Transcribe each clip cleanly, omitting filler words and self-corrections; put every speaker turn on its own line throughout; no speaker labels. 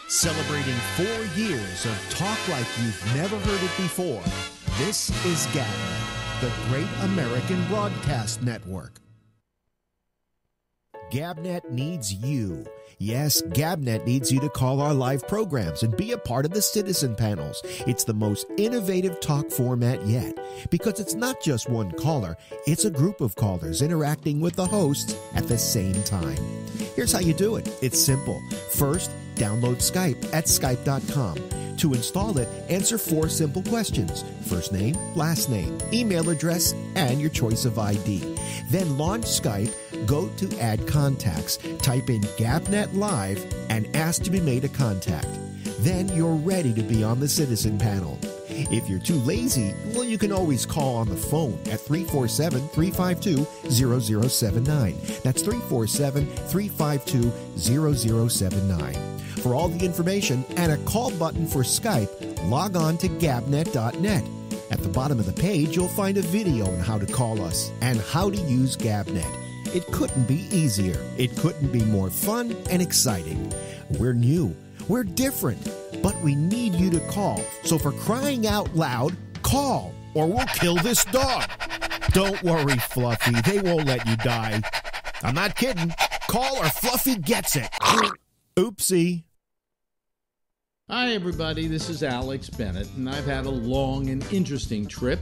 Celebrating 4 years of talk like you've never heard it before, this is GabNet, the Great American Broadcast Network. GabNet needs you. Yes, GabNet needs you to call our live programs and be a part of the citizen panels. It's the most innovative talk format yet because it's not just one caller, it's a group of callers interacting with the hosts at the same time. Here's how you do it. It's simple. First, download Skype at skype.com. To install it, answer 4 simple questions: first name, last name, email address, and your choice of ID. Then launch Skype, go to Add Contacts, type in GabNet Live, and ask to be made a contact. Then you're ready to be on the citizen panel. If you're too lazy, well, you can always call on the phone at 347-352-0079. That's 347-352-0079. For all the information and a call button for Skype, log on to gabnet.net. At the bottom of the page, you'll find a video on how to call us and how to use GabNet. It couldn't be easier. It couldn't be more fun and exciting. We're new. We're different. But we need you to call. So for crying out loud, call or we'll kill this dog. Don't worry, Fluffy. They won't let you die. I'm not kidding. Call or Fluffy gets it. Oopsie.
Hi, everybody. This is Alex Bennett, and I've had a long and interesting trip.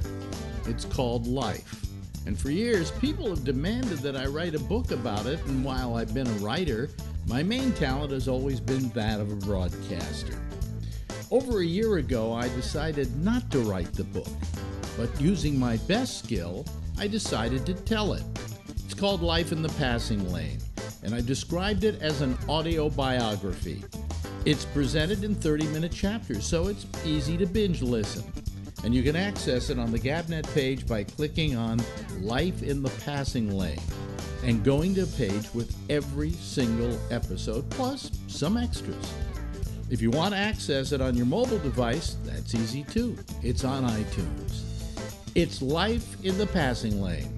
It's called life. And for years, people have demanded that I write a book about it, and while I've been a writer, my main talent has always been that of a broadcaster. Over a year ago, I decided not to write the book, but using my best skill, I decided to tell it. It's called Life in the Passing Lane, and I described it as an audio biography. It's presented in 30-minute chapters, so it's easy to binge listen. And you can access it on the GabNet page by clicking on Life in the Passing Lane and going to a page with every single episode, plus some extras. If you want to access it on your mobile device, that's easy too. It's on iTunes. It's Life in the Passing Lane,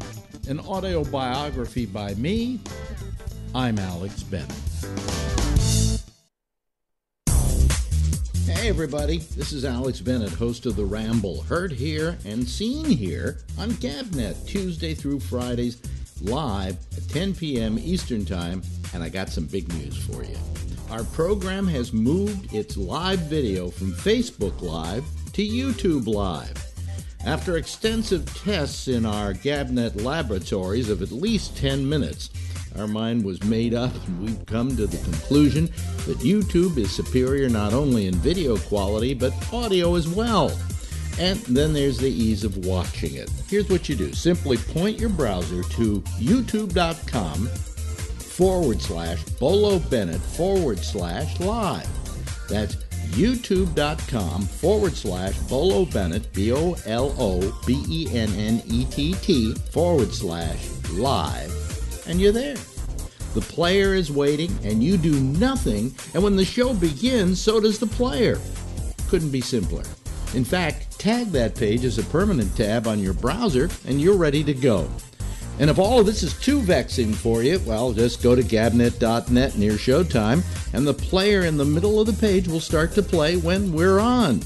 an audio biography by me. I'm Alex Bennett. Hey everybody, this is Alex Bennett, host of the Ramble, heard here and seen here on GabNet, Tuesday through Fridays, live at 10 p.m. Eastern Time, and I got some big news for you. Our program has moved its live video from Facebook Live to YouTube Live. After extensive tests in our GabNet laboratories of at least 10 minutes, our mind was made up and we've come to the conclusion that YouTube is superior not only in video quality, but audio as well. And then there's the ease of watching it. Here's what you do. Simply point your browser to youtube.com/Bolo Bennett /live. That's youtube.com/Bolo Bennett, BOLOBENNETT /live. And you're there. The player is waiting, and you do nothing, and when the show begins, so does the player. Couldn't be simpler. In fact, tag that page as a permanent tab on your browser, and you're ready to go. And if all of this is too vexing for you, well, just go to gabnet.net near showtime, and the player in the middle of the page will start to play when we're on.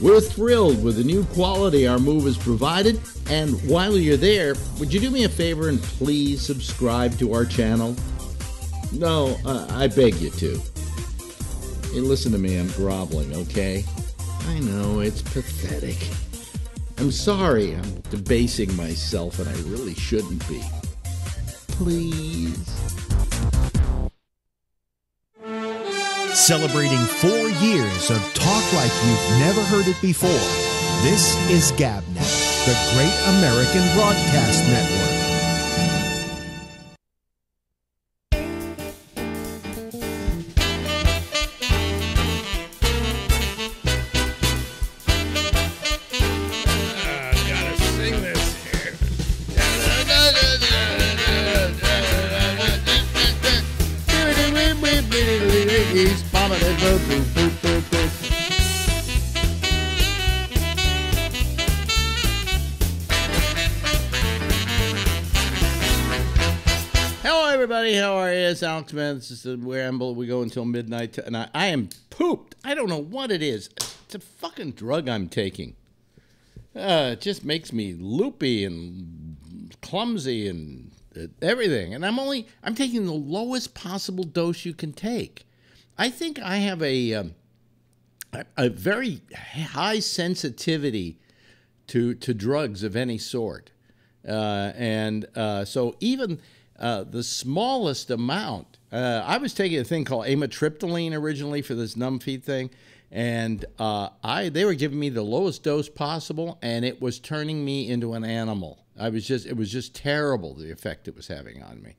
We're thrilled with the new quality our move has provided, and while you're there, would you do me a favor and please subscribe to our channel? No, I beg you to. Hey, listen to me, I'm groveling, okay? I know, it's pathetic. I'm sorry, I'm debasing myself, and I really shouldn't be. Please.
Celebrating 4 years of talk like you've never heard it before, this is GabNet, the Great American Broadcast Network.
Gotta sing this here.
Hello, everybody. How are you? Yes, Alex, man, this is the Ramble. We go until midnight, and I am pooped. I don't know what it is. It's a fucking drug I'm taking. It just makes me loopy and clumsy and everything. And I'm taking the lowest possible dose you can take. I think I have a very high sensitivity to drugs of any sort. So even the smallest amount, I was taking a thing called amitriptyline originally for this numb feet thing. And they were giving me the lowest dose possible, and it was turning me into an animal. It was just terrible, the effect it was having on me.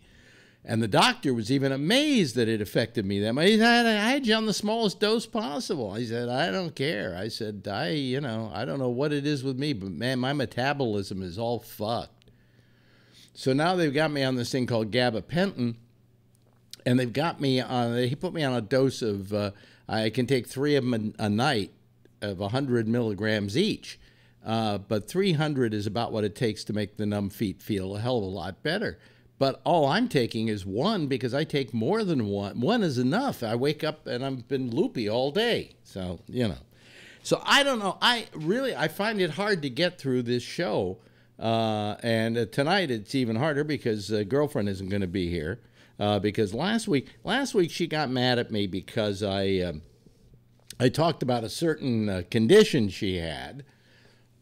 And the doctor was even amazed that it affected me that much. He said, I had you on the smallest dose possible. He said, I don't care. I said, I don't know what it is with me, but man, my metabolism is all fucked. So now they've got me on this thing called gabapentin, and they put me on a dose of, I can take 3 of them a night of 100 milligrams each. But 300 is about what it takes to make the numb feet feel a hell of a lot better. But all I'm taking is 1 because I take more than 1. 1 is enough. I wake up and I've been loopy all day. So, So I don't know. I find it hard to get through this show. And tonight it's even harder because girlfriend isn't going to be here. Because last week she got mad at me because I talked about a certain condition she had,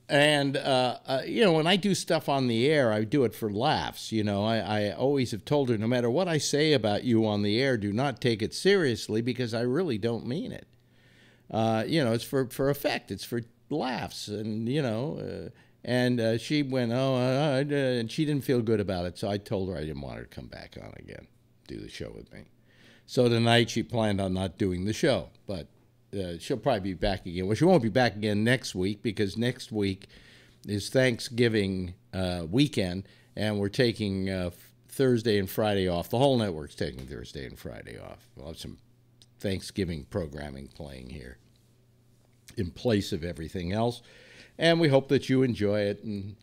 and when I do stuff on the air, I do it for laughs. I always have told her, no matter what I say about you on the air, do not take it seriously because I really don't mean it. It's for effect. It's for laughs, and and she went, and she didn't feel good about it. So I told her I didn't want her to come back on again, do the show with me. So tonight she planned on not doing the show, but she'll probably be back again. Well, she won't be back again next week because next week is Thanksgiving weekend, and we're taking Thursday and Friday off. The whole network's taking Thursday and Friday off. We'll have some Thanksgiving programming playing here in place of everything else, and we hope that you enjoy it, and,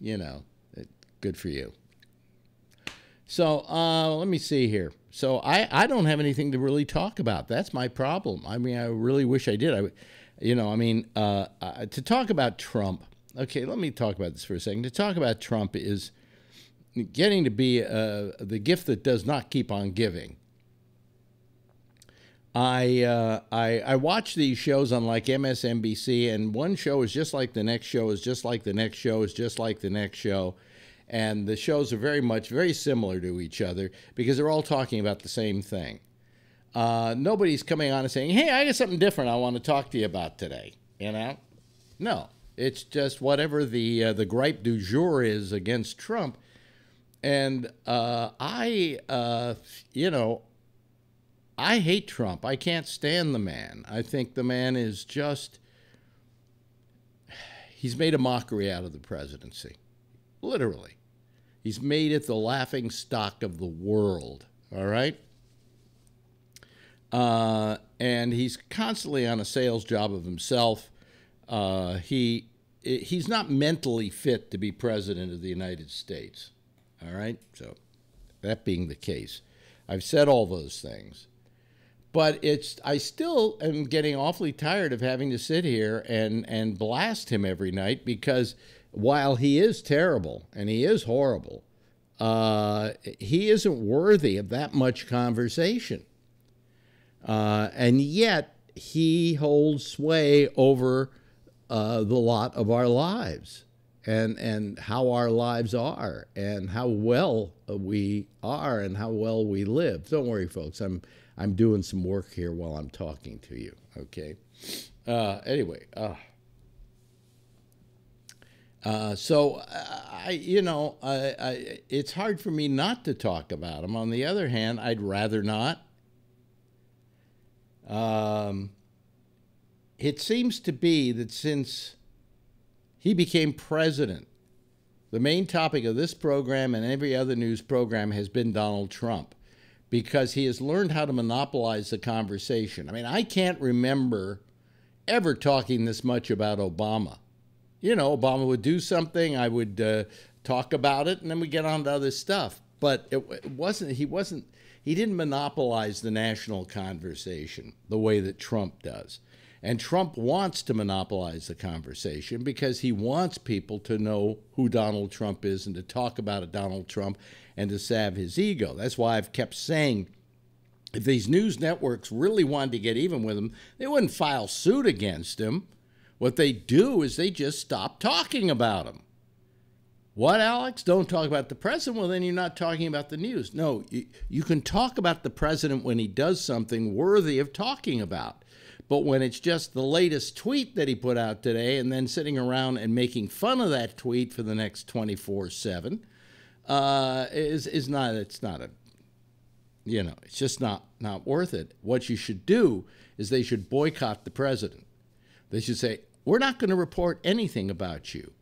good for you. So let me see here. So I don't have anything to really talk about. That's my problem. I mean, I really wish I did. To talk about Trump. Okay, let me talk about this for a second. To talk about Trump is getting to be the gift that does not keep on giving. I watch these shows on like MSNBC, and one show is just like the next show is just like the next show is just like the next show. And the shows are very similar to each other because they're all talking about the same thing. Nobody's coming on and saying, hey, I got something different I want to talk to you about today. No, it's just whatever the gripe du jour is against Trump. And I hate Trump. I can't stand the man. I think the man is he's made a mockery out of the presidency. Literally. He's made it the laughing stock of the world, all right? And he's constantly on a sales job of himself. He's not mentally fit to be president of the United States, all right? So that being the case, I've said all those things. But I still am getting awfully tired of having to sit here and blast him every night because while he is terrible and he is horrible, he isn't worthy of that much conversation. And yet he holds sway over the lot of our lives and how our lives are and how well we are and how well we live. Don't worry, folks. I'm doing some work here while I'm talking to you, okay? Anyway, it's hard for me not to talk about him. On the other hand, I'd rather not. It seems to be that since he became president, the main topic of this program and every other news program has been Donald Trump because he has learned how to monopolize the conversation. I mean, I can't remember ever talking this much about Obama. Obama would do something, I would talk about it, and then we get on to other stuff. But he wasn't He didn't monopolize the national conversation the way that Trump does. And Trump wants to monopolize the conversation because he wants people to know who Donald Trump is and to talk about Donald Trump and to salve his ego. That's why I've kept saying, if these news networks really wanted to get even with him, they wouldn't file suit against him. What they do is they just stop talking about him. What, Alex? Don't talk about the president? Well, then you're not talking about the news. No, you can talk about the president when he does something worthy of talking about. But when it's just the latest tweet that he put out today and then sitting around and making fun of that tweet for the next 24/7, it's just not worth it. What you should do is they should boycott the president. They should say, we're not going to report anything about you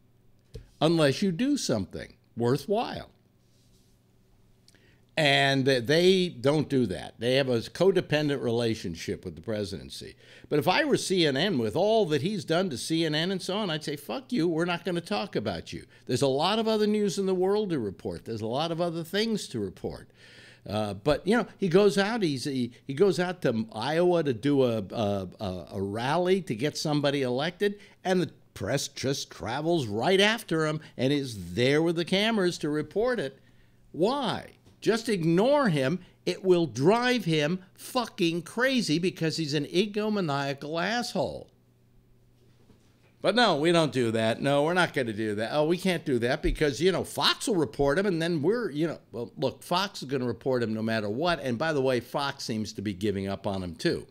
unless you do something worthwhile. And they don't do that. They have a codependent relationship with the presidency. But if I were CNN, with all that he's done to CNN and so on, I'd say, fuck you, we're not going to talk about you. There's a lot of other news in the world to report. There's a lot of other things to report. But, he goes out. He goes out to Iowa to do a rally to get somebody elected, and the press just travels right after him and is there with the cameras to report it. Why? Just ignore him. It will drive him fucking crazy because he's an egomaniacal asshole. But no, we don't do that. No, we're not going to do that. Oh, we can't do that because, Fox will report him, and then well, look, Fox is going to report him no matter what. And by the way, Fox seems to be giving up on him too.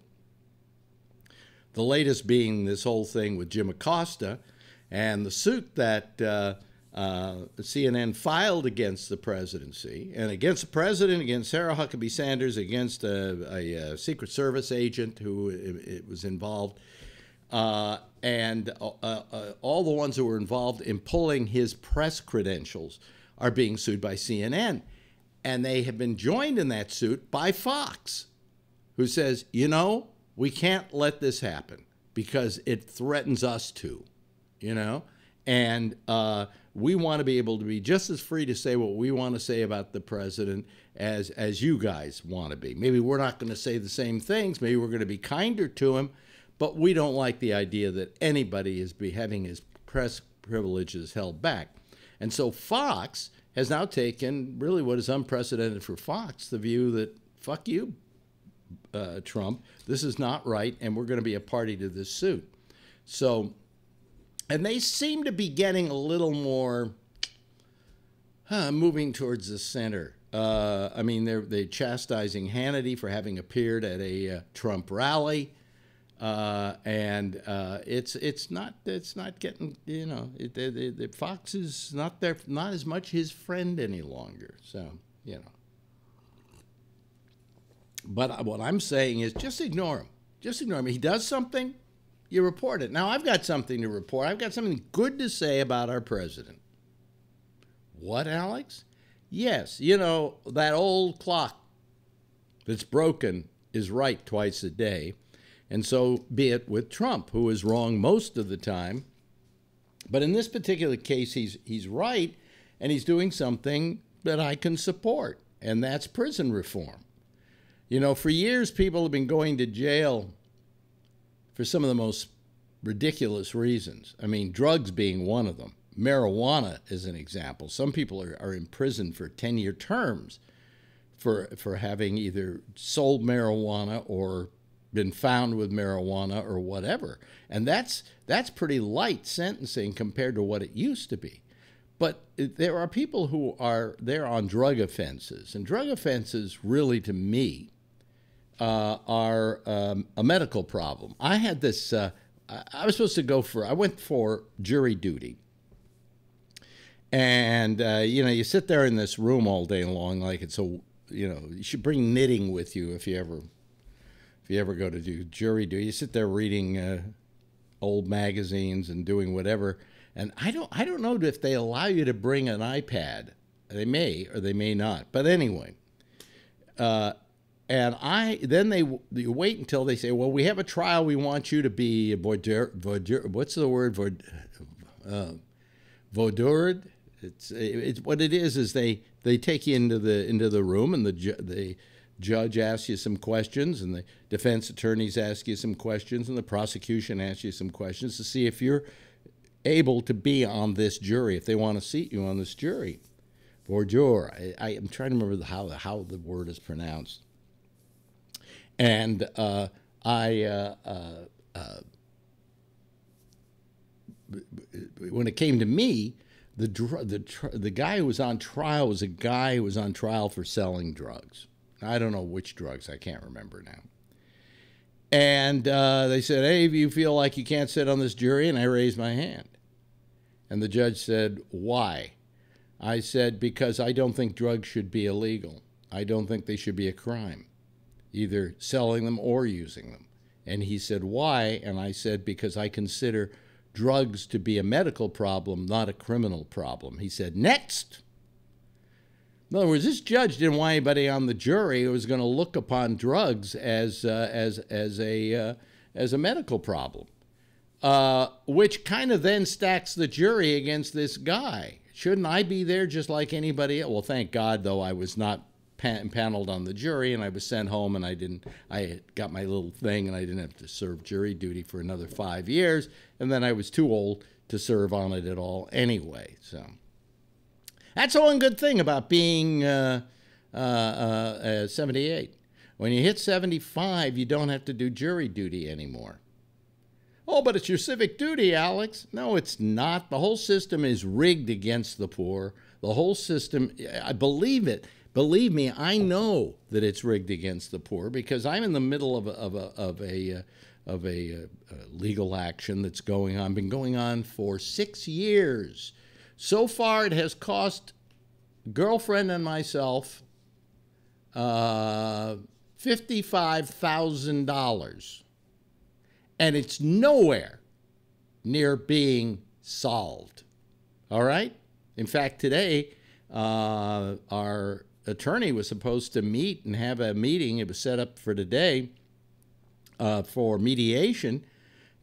The latest being this whole thing with Jim Acosta and the suit that CNN filed against the presidency and against the president, against Sarah Huckabee Sanders, against a Secret Service agent who was involved, and all the ones who were involved in pulling his press credentials are being sued by CNN. And they have been joined in that suit by Fox, who says, we can't let this happen because it threatens us too, and we want to be able to be just as free to say what we want to say about the president as you guys want to be. Maybe we're not going to say the same things. Maybe we're going to be kinder to him, but we don't like the idea that anybody is having his press privileges held back. And so Fox has now taken really what is unprecedented for Fox, the view that, fuck you, Trump, this is not right, and we're going to be a party to this suit. So, and they seem to be getting a little more moving towards the center. They're chastising Hannity for having appeared at a Trump rally, and it's not getting Fox is not as much his friend any longer. So But what I'm saying is just ignore him. Just ignore him. He does something, you report it. Now, I've got something to report. I've got something good to say about our president. What, Alex? Yes, that old clock that's broken is right twice a day. And so be it with Trump, who is wrong most of the time. But in this particular case, he's right, and he's doing something that I can support, and that's prison reform. For years, people have been going to jail for some of the most ridiculous reasons. Drugs being one of them. Marijuana is an example. Some people are in prison for 10-year terms for having either sold marijuana or been found with marijuana or whatever. And that's pretty light sentencing compared to what it used to be. But there are people who are there on drug offenses. And drug offenses really, to me, are a medical problem. I had this, I was supposed to I went for jury duty. And, you sit there in this room all day long like it's you should bring knitting with you if you ever go to do jury duty. You sit there reading old magazines and doing whatever. And I don't know if they allow you to bring an iPad. They may or they may not. But anyway, and you wait until they say, well, we have a trial. We want you to be what's the word? Vaudoured. It's what it is they take you into the room, and the judge asks you some questions, and the defense attorneys ask you some questions, and the prosecution asks you some questions to see if you're able to be on this jury, if they want to seat you on this jury. Or juror. I'm trying to remember how the word is pronounced. And when it came to me, the guy who was on trial was a guy who was on trial for selling drugs. I don't know which drugs. I can't remember now. And they said, hey, if you feel like you can't sit on this jury, and I raised my hand. And the judge said, why? I said, because I don't think drugs should be illegal. I don't think they should be a crime, either selling them or using them. And he said, why? And I said, because I consider drugs to be a medical problem, not a criminal problem. He said, next. In other words, this judge didn't want anybody on the jury who was going to look upon drugs as a medical problem, which kind of then stacks the jury against this guy. Shouldn't I be there just like anybody else? Well, thank God, though, I was not paneled on the jury, and I was sent home, and I got my little thing, and I didn't have to serve jury duty for another 5 years, and then I was too old to serve on it at all anyway. So that's the one good thing about being 78. When you hit 75, you don't have to do jury duty anymore. Oh, but it's your civic duty, Alex. No, it's not. The whole system is rigged against the poor. The whole system, I believe it. Believe me, I know that it's rigged against the poor because I'm in the middle of a legal action that's going on. Been going on for 6 years. So far, it has cost girlfriend and myself $55,000. And it's nowhere near being solved. All right? In fact, today, our attorney was supposed to meet and have a meeting. It was set up for today for mediation.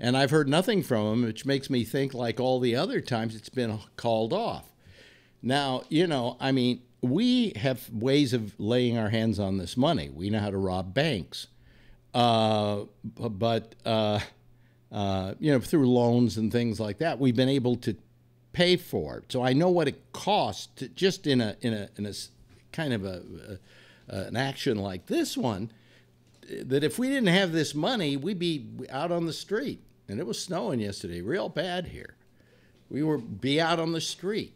And I've heard nothing from him, which makes me think like all the other times it's been called off. Now, you know, I mean, we have ways of laying our hands on this money. We know how to rob banks. You know, through loans and things like that, we've been able to pay for it. So I know what it costs to, just in a kind of an action like this one, that if we didn't have this money, we'd be out on the street. And it was snowing yesterday, real bad here. We would be out on the street.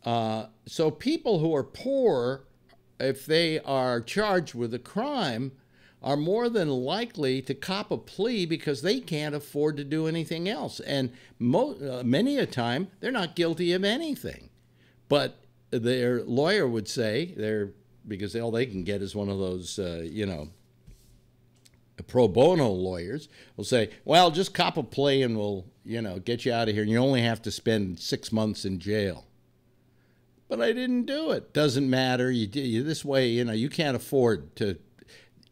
So people who are poor, if they are charged with a crime, are more than likely to cop a plea because they can't afford to do anything else. And many a time, they're not guilty of anything. But their lawyer would say, because all they can get is one of those, you know, pro bono lawyers will say, well, just cop a plea and we'll, you know, get you out of here. And you only have to spend 6 months in jail. But I didn't do it. Doesn't matter. This way, you know, you can't afford to.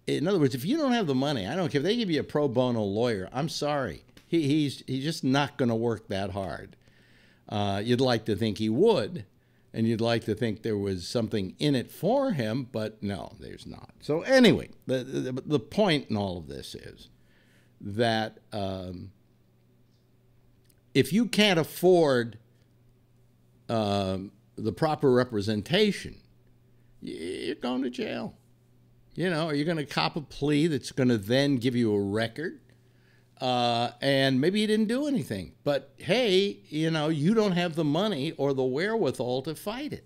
In other words, if you don't have the money, I don't care if they give you a pro bono lawyer. I'm sorry, he's just not going to work that hard. You'd like to think he would, and you'd like to think there was something in it for him, but no, there's not. So anyway, the point in all of this is that if you can't afford the proper representation, you're going to jail. You know, are you going to cop a plea that's going to then give you a record? And maybe you didn't do anything. But, hey, you know, you don't have the money or the wherewithal to fight it.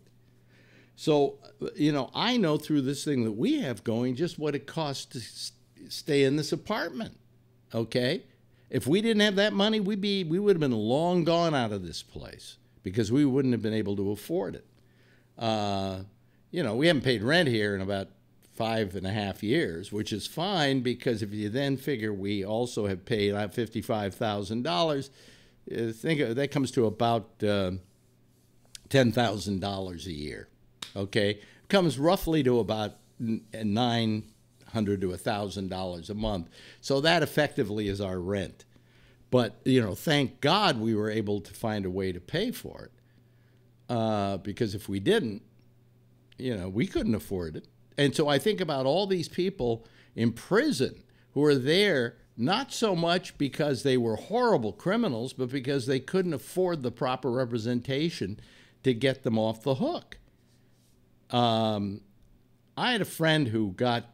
So, you know, I know through this thing that we have going just what it costs to stay in this apartment, okay? If we didn't have that money, we would have been long gone out of this place because we wouldn't have been able to afford it. You know, we haven't paid rent here in about 5.5 years, which is fine because if you then figure we also have paid out $55,000, that comes to about $10,000 a year. Okay, comes roughly to about $900 to $1,000 a month. So that effectively is our rent. But you know, thank God we were able to find a way to pay for it because if we didn't, you know, we couldn't afford it. And so I think about all these people in prison who are there not so much because they were horrible criminals, but because they couldn't afford the proper representation to get them off the hook. I had a friend who got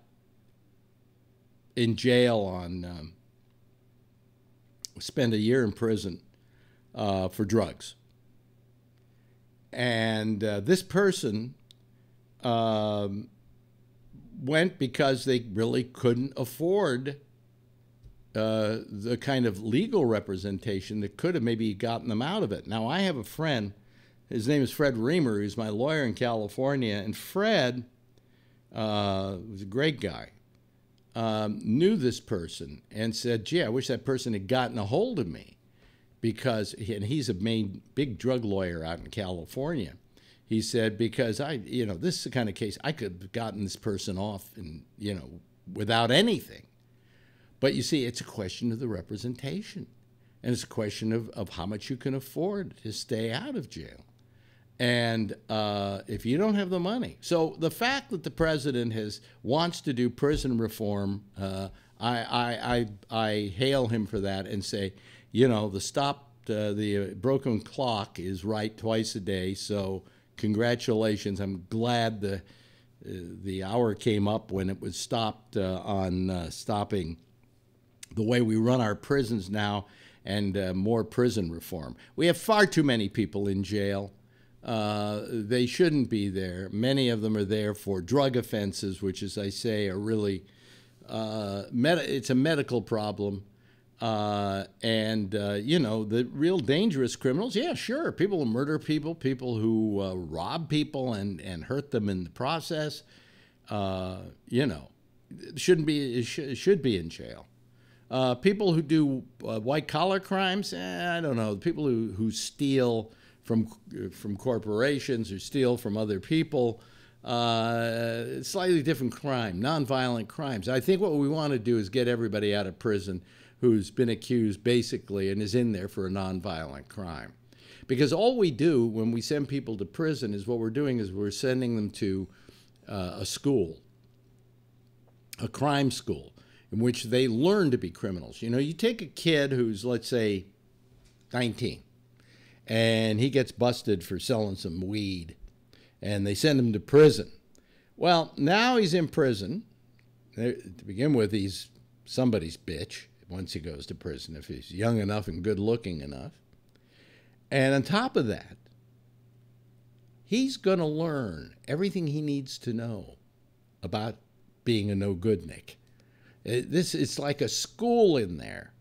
in jail on, spent a year in prison for drugs. And this person went because they really couldn't afford the kind of legal representation that could have maybe gotten them out of it. Now, I have a friend, his name is Fred Reamer, who's my lawyer in California, and Fred was a great guy, knew this person and said, gee, I wish that person had gotten a hold of me, because, and he's a big drug lawyer out in California. He said, because this is the kind of case I could have gotten this person off and, without anything. But you see, it's a question of the representation. And it's a question of how much you can afford to stay out of jail. And if you don't have the money. So the fact that the president wants to do prison reform, I hail him for that and say, the broken clock is right twice a day. So congratulations. I'm glad the hour came up when it was stopped on stopping the way we run our prisons now, and more prison reform. We have far too many people in jail. They shouldn't be there. Many of them are there for drug offenses, which, as I say, are really, it's a medical problem. The real dangerous criminals, yeah, sure. People who murder people, people who rob people and hurt them in the process, should be in jail. People who do white-collar crimes, I don't know. People who steal from corporations or steal from other people, slightly different crime, nonviolent crimes. I think what we want to do is get everybody out of prison who's been accused, basically, and is in there for a nonviolent crime. Because all we do when we send people to prison is what we're doing is we're sending them to a school, a crime school, in which they learn to be criminals. You take a kid who's, let's say, 19, and he gets busted for selling some weed, and they send him to prison. Well, now he's in prison. To begin with, he's somebody's bitch once he goes to prison, if he's young enough and good-looking enough. And on top of that, he's going to learn everything he needs to know about being a no-goodnik. It's like a school in there.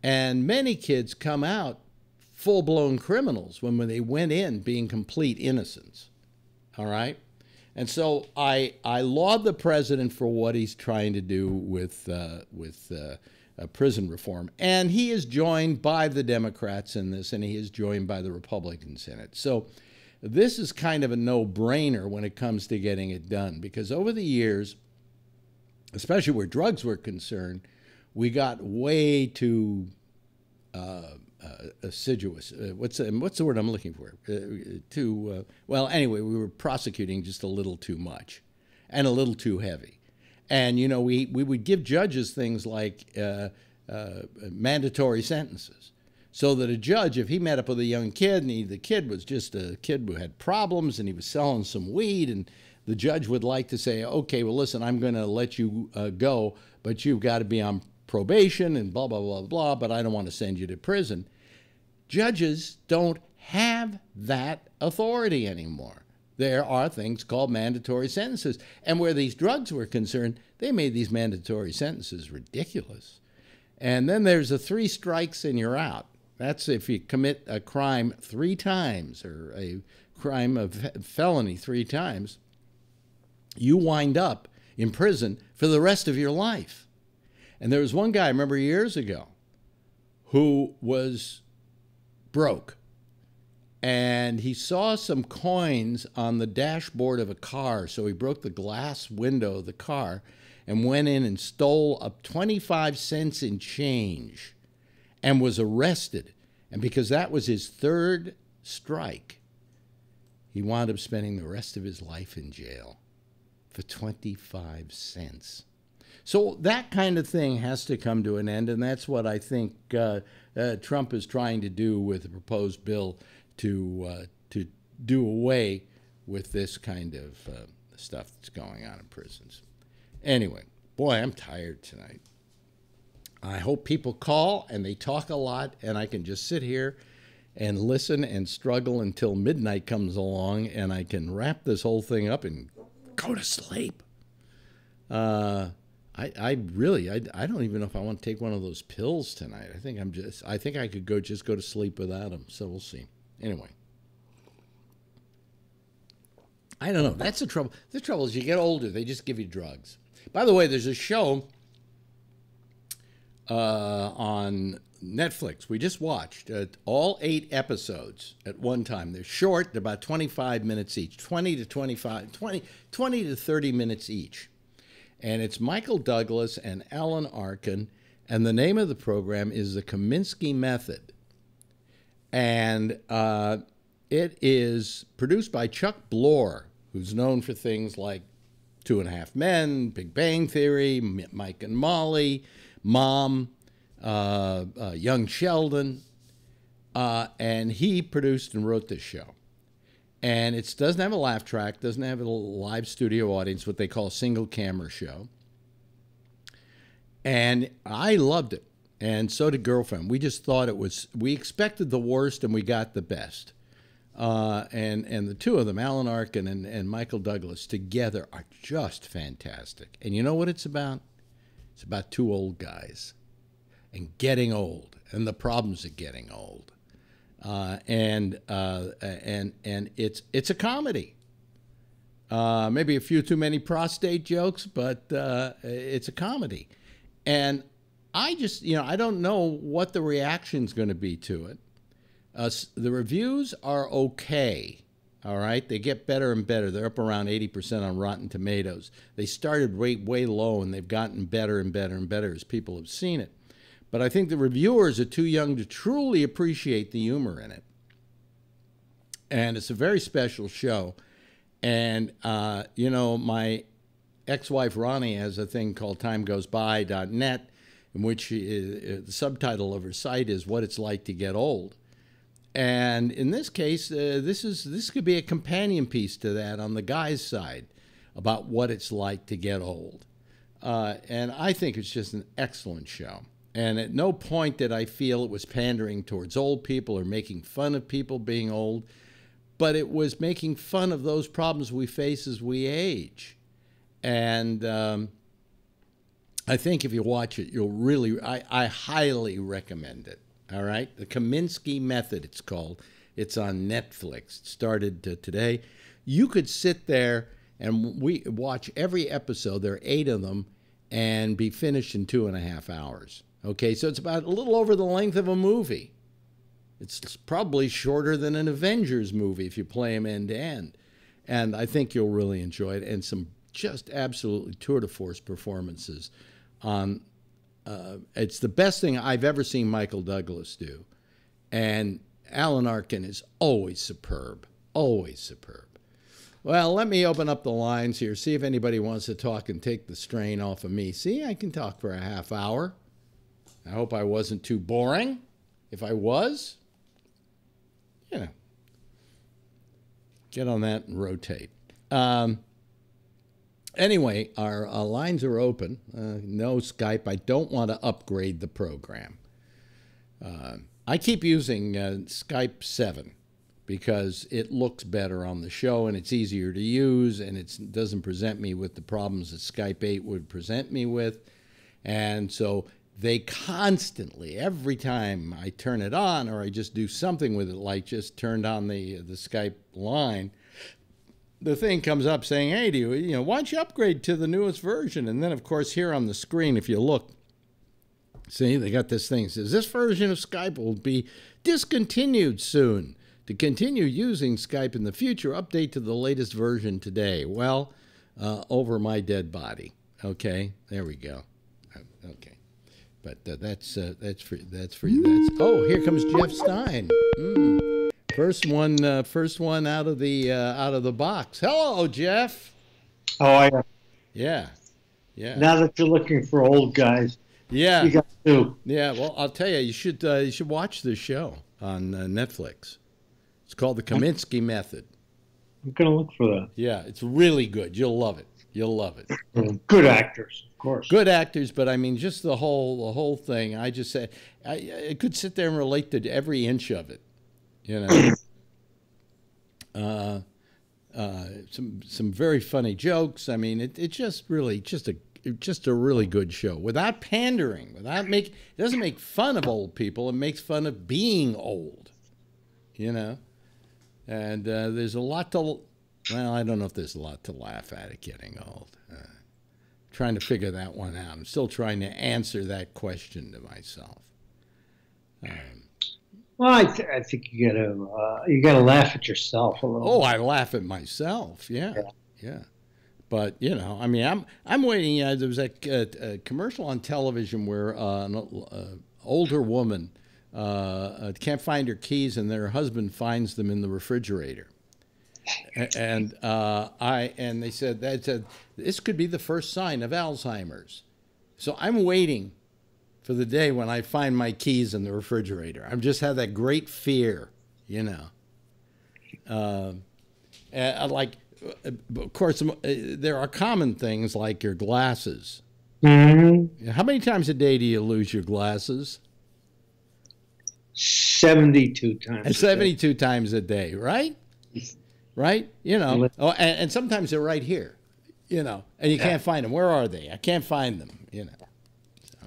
And many kids come out full-blown criminals when they went in being complete innocents. All right? And so I laud the president for what he's trying to do with prison reform. And he is joined by the Democrats in this, and he is joined by the Republicans in it. So this is kind of a no-brainer when it comes to getting it done, because over the years, especially where drugs were concerned, we got way too assiduous. What's the word I'm looking for? Well, anyway, we were prosecuting just a little too much and a little too heavy. And, we would give judges things like mandatory sentences, so that a judge, if he met up with a young kid and the kid was just a kid who had problems and he was selling some weed, and the judge would like to say, okay, well, listen, I'm going to let you go, but you've got to be on probation and blah, blah, blah, blah, but I don't want to send you to prison. Judges don't have that authority anymore. There are things called mandatory sentences. And where these drugs were concerned, they made these mandatory sentences ridiculous. And then there's a 3 strikes and you're out. That's if you commit a crime 3 times or a crime of felony 3 times, you wind up in prison for the rest of your life. And there was one guy, I remember years ago, who was broke. And he saw some coins on the dashboard of a car, so he broke the glass window of the car and went in and stole up 25 cents in change and was arrested. And because that was his 3rd strike, he wound up spending the rest of his life in jail for 25 cents. So that kind of thing has to come to an end, and that's what I think Trump is trying to do with the proposed bill to do away with this kind of stuff that's going on in prisons. Anyway, boy, I'm tired tonight. I hope people call and they talk a lot, and I can just sit here and listen and struggle until midnight comes along, and I can wrap this whole thing up and go to sleep. I don't even know if I want to take one of those pills tonight. I think I could go to sleep without them. So we'll see. Anyway, I don't know. That's the trouble. The trouble is you get older, they just give you drugs. By the way, there's a show on Netflix we just watched, all 8 episodes at one time. They're short. They're about 25 minutes each, 20 to 30 minutes each. And it's Michael Douglas and Alan Arkin, and the name of the program is The Kaminsky Method. And it is produced by Chuck Bloor, who's known for things like 2.5 Men, Big Bang Theory, Mike and Molly, Mom, Young Sheldon, and he produced and wrote this show. And it doesn't have a laugh track, doesn't have a live studio audience, what they call a single camera show. And I loved it, and so did Girlfriend. We just thought we expected the worst and we got the best. And the two of them, Alan Arkin and Michael Douglas, together are just fantastic. And you know what it's about? It's about 2 old guys and getting old and the problems of getting old. And it's a comedy. Maybe a few too many prostate jokes, but it's a comedy. And I just, I don't know what the reaction's going to be to it. The reviews are okay, all right? They get better and better. They're up around 80% on Rotten Tomatoes. They started way low, and they've gotten better and better and better as people have seen it. But I think the reviewers are too young to truly appreciate the humor in it. And it's a very special show. And, my ex-wife Ronnie has a thing called timegoesby.net, in which the subtitle of her site is What It's Like to Get Old. And in this case, this could be a companion piece to that on the guy's side about what it's like to get old. And I think it's just an excellent show. And at no point did I feel it was pandering towards old people or making fun of people being old, but it was making fun of those problems we face as we age. And I think if you watch it, you'll really, I highly recommend it. All right? The Kaminsky Method, it's called. It's on Netflix. It started today. You could sit there and we watch every episode. There are 8 of them, and be finished in 2.5 hours. Okay, so it's about a little over the length of a movie. It's probably shorter than an Avengers movie if you play them end to end. And I think you'll really enjoy it. And some just absolutely tour de force performances on. It's the best thing I've ever seen Michael Douglas do. And Alan Arkin is always superb, always superb. Well, let me open up the lines here, see if anybody wants to talk and take the strain off of me. See, I can talk for a half hour. I hope I wasn't too boring. If I was, get on that and rotate. Anyway, our lines are open. No Skype. I don't want to upgrade the program. I keep using Skype 7 because it looks better on the show and it's easier to use and it doesn't present me with the problems that Skype 8 would present me with. And so they constantly, every time I turn it on or I just do something with it, like just turned on the Skype line, the thing comes up saying, hey, why don't you upgrade to the newest version? And then, of course, here on the screen, if you look, see, they got this thing. It says, this version of Skype will be discontinued soon. To continue using Skype in the future, update to the latest version today. Well, over my dead body. Okay, there we go. Okay, but that's for you. Oh, here comes Jeff Stein. First one out of the box. Hello, Jeff.
Oh,
Yeah, yeah,
now that you're looking for old guys,
yeah,
you got two.
yeah. Well, I'll tell you, you should watch this show on Netflix. It's called The Kaminsky Method.
I'm going to look for that.
Yeah, it's really good. You'll love it. You'll love it.
Good actors, of course.
Good actors, but I mean, just the whole thing. I just say I could sit there and relate to every inch of it. You know, some very funny jokes. I mean, it's just really just a really good show without pandering, it doesn't make fun of old people. It makes fun of being old. You know, and there's a lot to. Well, I don't know if there's a lot to laugh at getting old. Trying to figure that one out. I'm still trying to answer that question to myself.
Well, I think you gotta laugh at yourself a little.
Oh, I laugh at myself. Yeah. But you know, I mean, I'm waiting. There was a commercial on television where an older woman can't find her keys, and their husband finds them in the refrigerator. And they said this could be the first sign of Alzheimer's. So I'm waiting for the day when I find my keys in the refrigerator. I've just had that great fear, you know. Like, of course, there are common things like your glasses.
Mm-hmm.
How many times a day do you lose your glasses?
72 times.
72 times a day, right? Right? You know, and sometimes they're right here, you know, and you can't find them. Where are they? I can't find them, you know. So.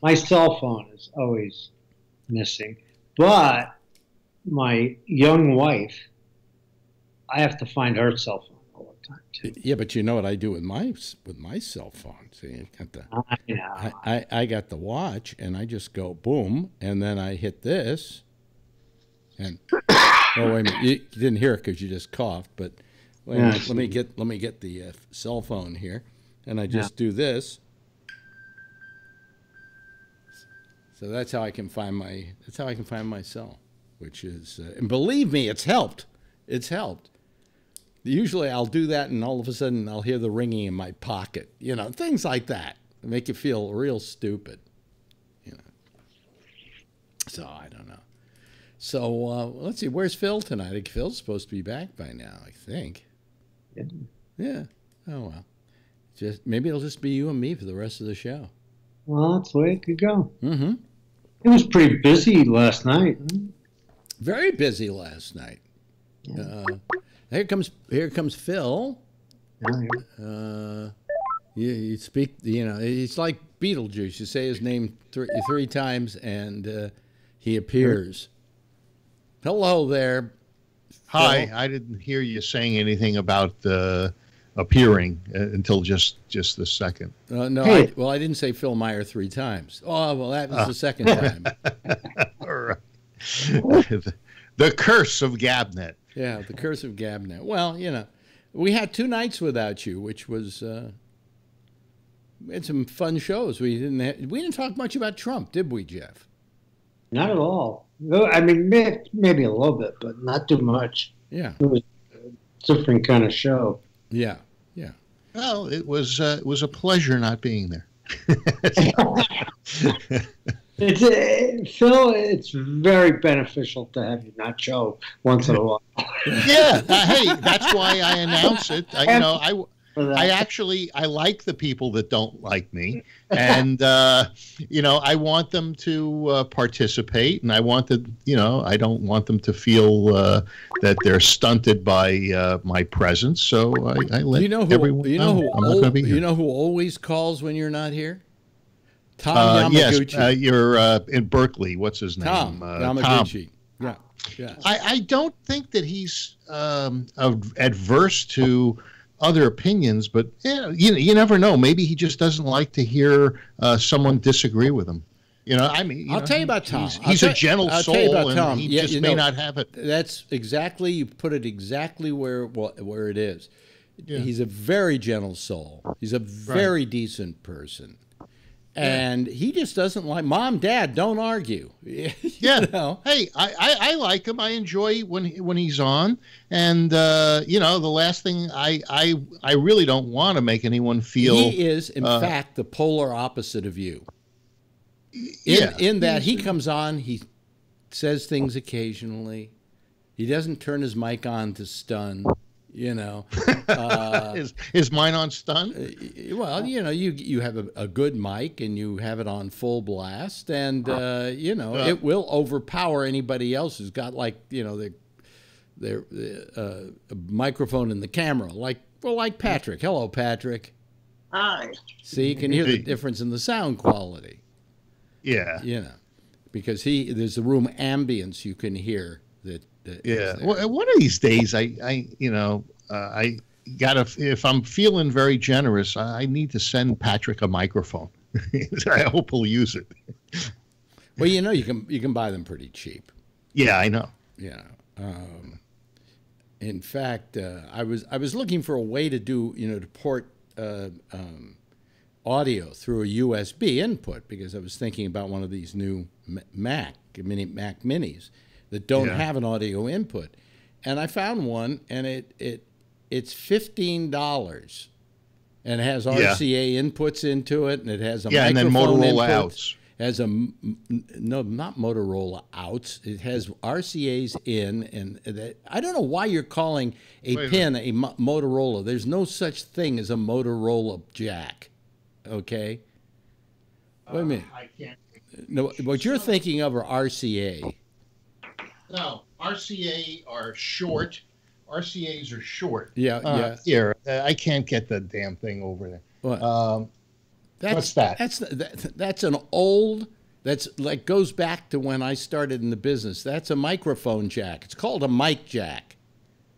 My cell phone is always missing, but my young wife, I have to find her cell phone all the time too.
Yeah, but you know what I do with my cell phone? See, I got the watch, and I just go boom, and then I hit this, and. Oh wait a minute! You didn't hear it because you just coughed. But wait a minute. Let me get the cell phone here, and I just do this. So that's how I can find my cell, which is and believe me, it's helped. It's helped. Usually I'll do that, and all of a sudden I'll hear the ringing in my pocket. You know, things like that make you feel real stupid. You know. So I don't know. So let's see. Where's Phil tonight? I think Phil's supposed to be back by now. I think. Yeah. Oh well. Maybe it'll just be you and me for the rest of the show.
Well, that's the way it could go.
Mm-hmm.
It was pretty busy last night.
Very busy last night. Yeah. Here comes Phil. You speak. You know, it's like Beetlejuice. You say his name three times, and he appears. Hello there.
Hi.
Phil.
I didn't hear you saying anything about appearing until just the second.
No, hey. I didn't say Phil Meyer 3 times. Oh, well, that was the second time.
All right. The curse of Gabnet.
Yeah, the curse of Gabnet. Well, you know, we had 2 nights without you, which was we had some fun shows. We didn't talk much about Trump, did we, Jeff?
Not at all. I mean, maybe a little bit, but not too much.
Yeah,
it was a different kind of show.
Yeah.
Well, it was a pleasure not being there.
Phil, it's very beneficial to have you not show once in a while.
Yeah, hey, that's why I announce it. I like the people that don't like me, and I want them to participate, and I don't want them to feel that they're stunted by my presence. So I let everyone know I'm not going to be here.
You know who always calls when you're not here? Tom Yamaguchi.
Yes, you're in Berkeley. What's his name?
Tom Yamaguchi. Tom. Yeah.
I don't think that he's adverse to other opinions, but you never know. Maybe he just doesn't like to hear someone disagree with him.
I'll tell you about Tom.
He's a gentle soul, and Tom. He just may not have it.
That's exactly, you put it exactly where it is. Yeah. He's a very gentle soul. He's a very decent person. And he just doesn't like, Mom, Dad, don't argue. You know?
Hey, I like him. I enjoy when he's on. And, you know, the last thing I really don't want to make anyone feel.
He is, in fact, the polar opposite of you. In that he comes on, he says things occasionally. He doesn't turn his mic on to stun. You know,
is mine on stun?
Well, you know, you have a good mic and you have it on full blast, and you know, it will overpower anybody else who's got, like, you know, their microphone in the camera, like Patrick. Hello, Patrick.
Hi.
See, you can hear the difference in the sound quality.
Yeah,
you know, because there's the room ambience you can hear that.
Yeah. Well, one of these days, I gotta, if I'm feeling very generous, I need to send Patrick a microphone. I hope he'll use it.
Well, you know, you can buy them pretty cheap.
Yeah, I know.
Yeah. In fact, I was looking for a way to do, you know, to port audio through a USB input, because I was thinking about one of these new Mac Minis that don't have an audio input, and I found one, and it's $15, and it has RCA inputs into it, and it has a microphone,
and then Motorola outs.
Has no, not Motorola outs. It has RCA's in, and I don't know why you're calling a pin a Motorola. There's no such thing as a Motorola jack. Okay. Wait a minute.
I can't.
No, what you're thinking of are RCA.
No, RCA are short. RCA's are short.
Yeah.
Here, I can't get the damn thing over there.
What?
What's that?
That's an old. That's like goes back to when I started in the business. That's a microphone jack. It's called a mic jack.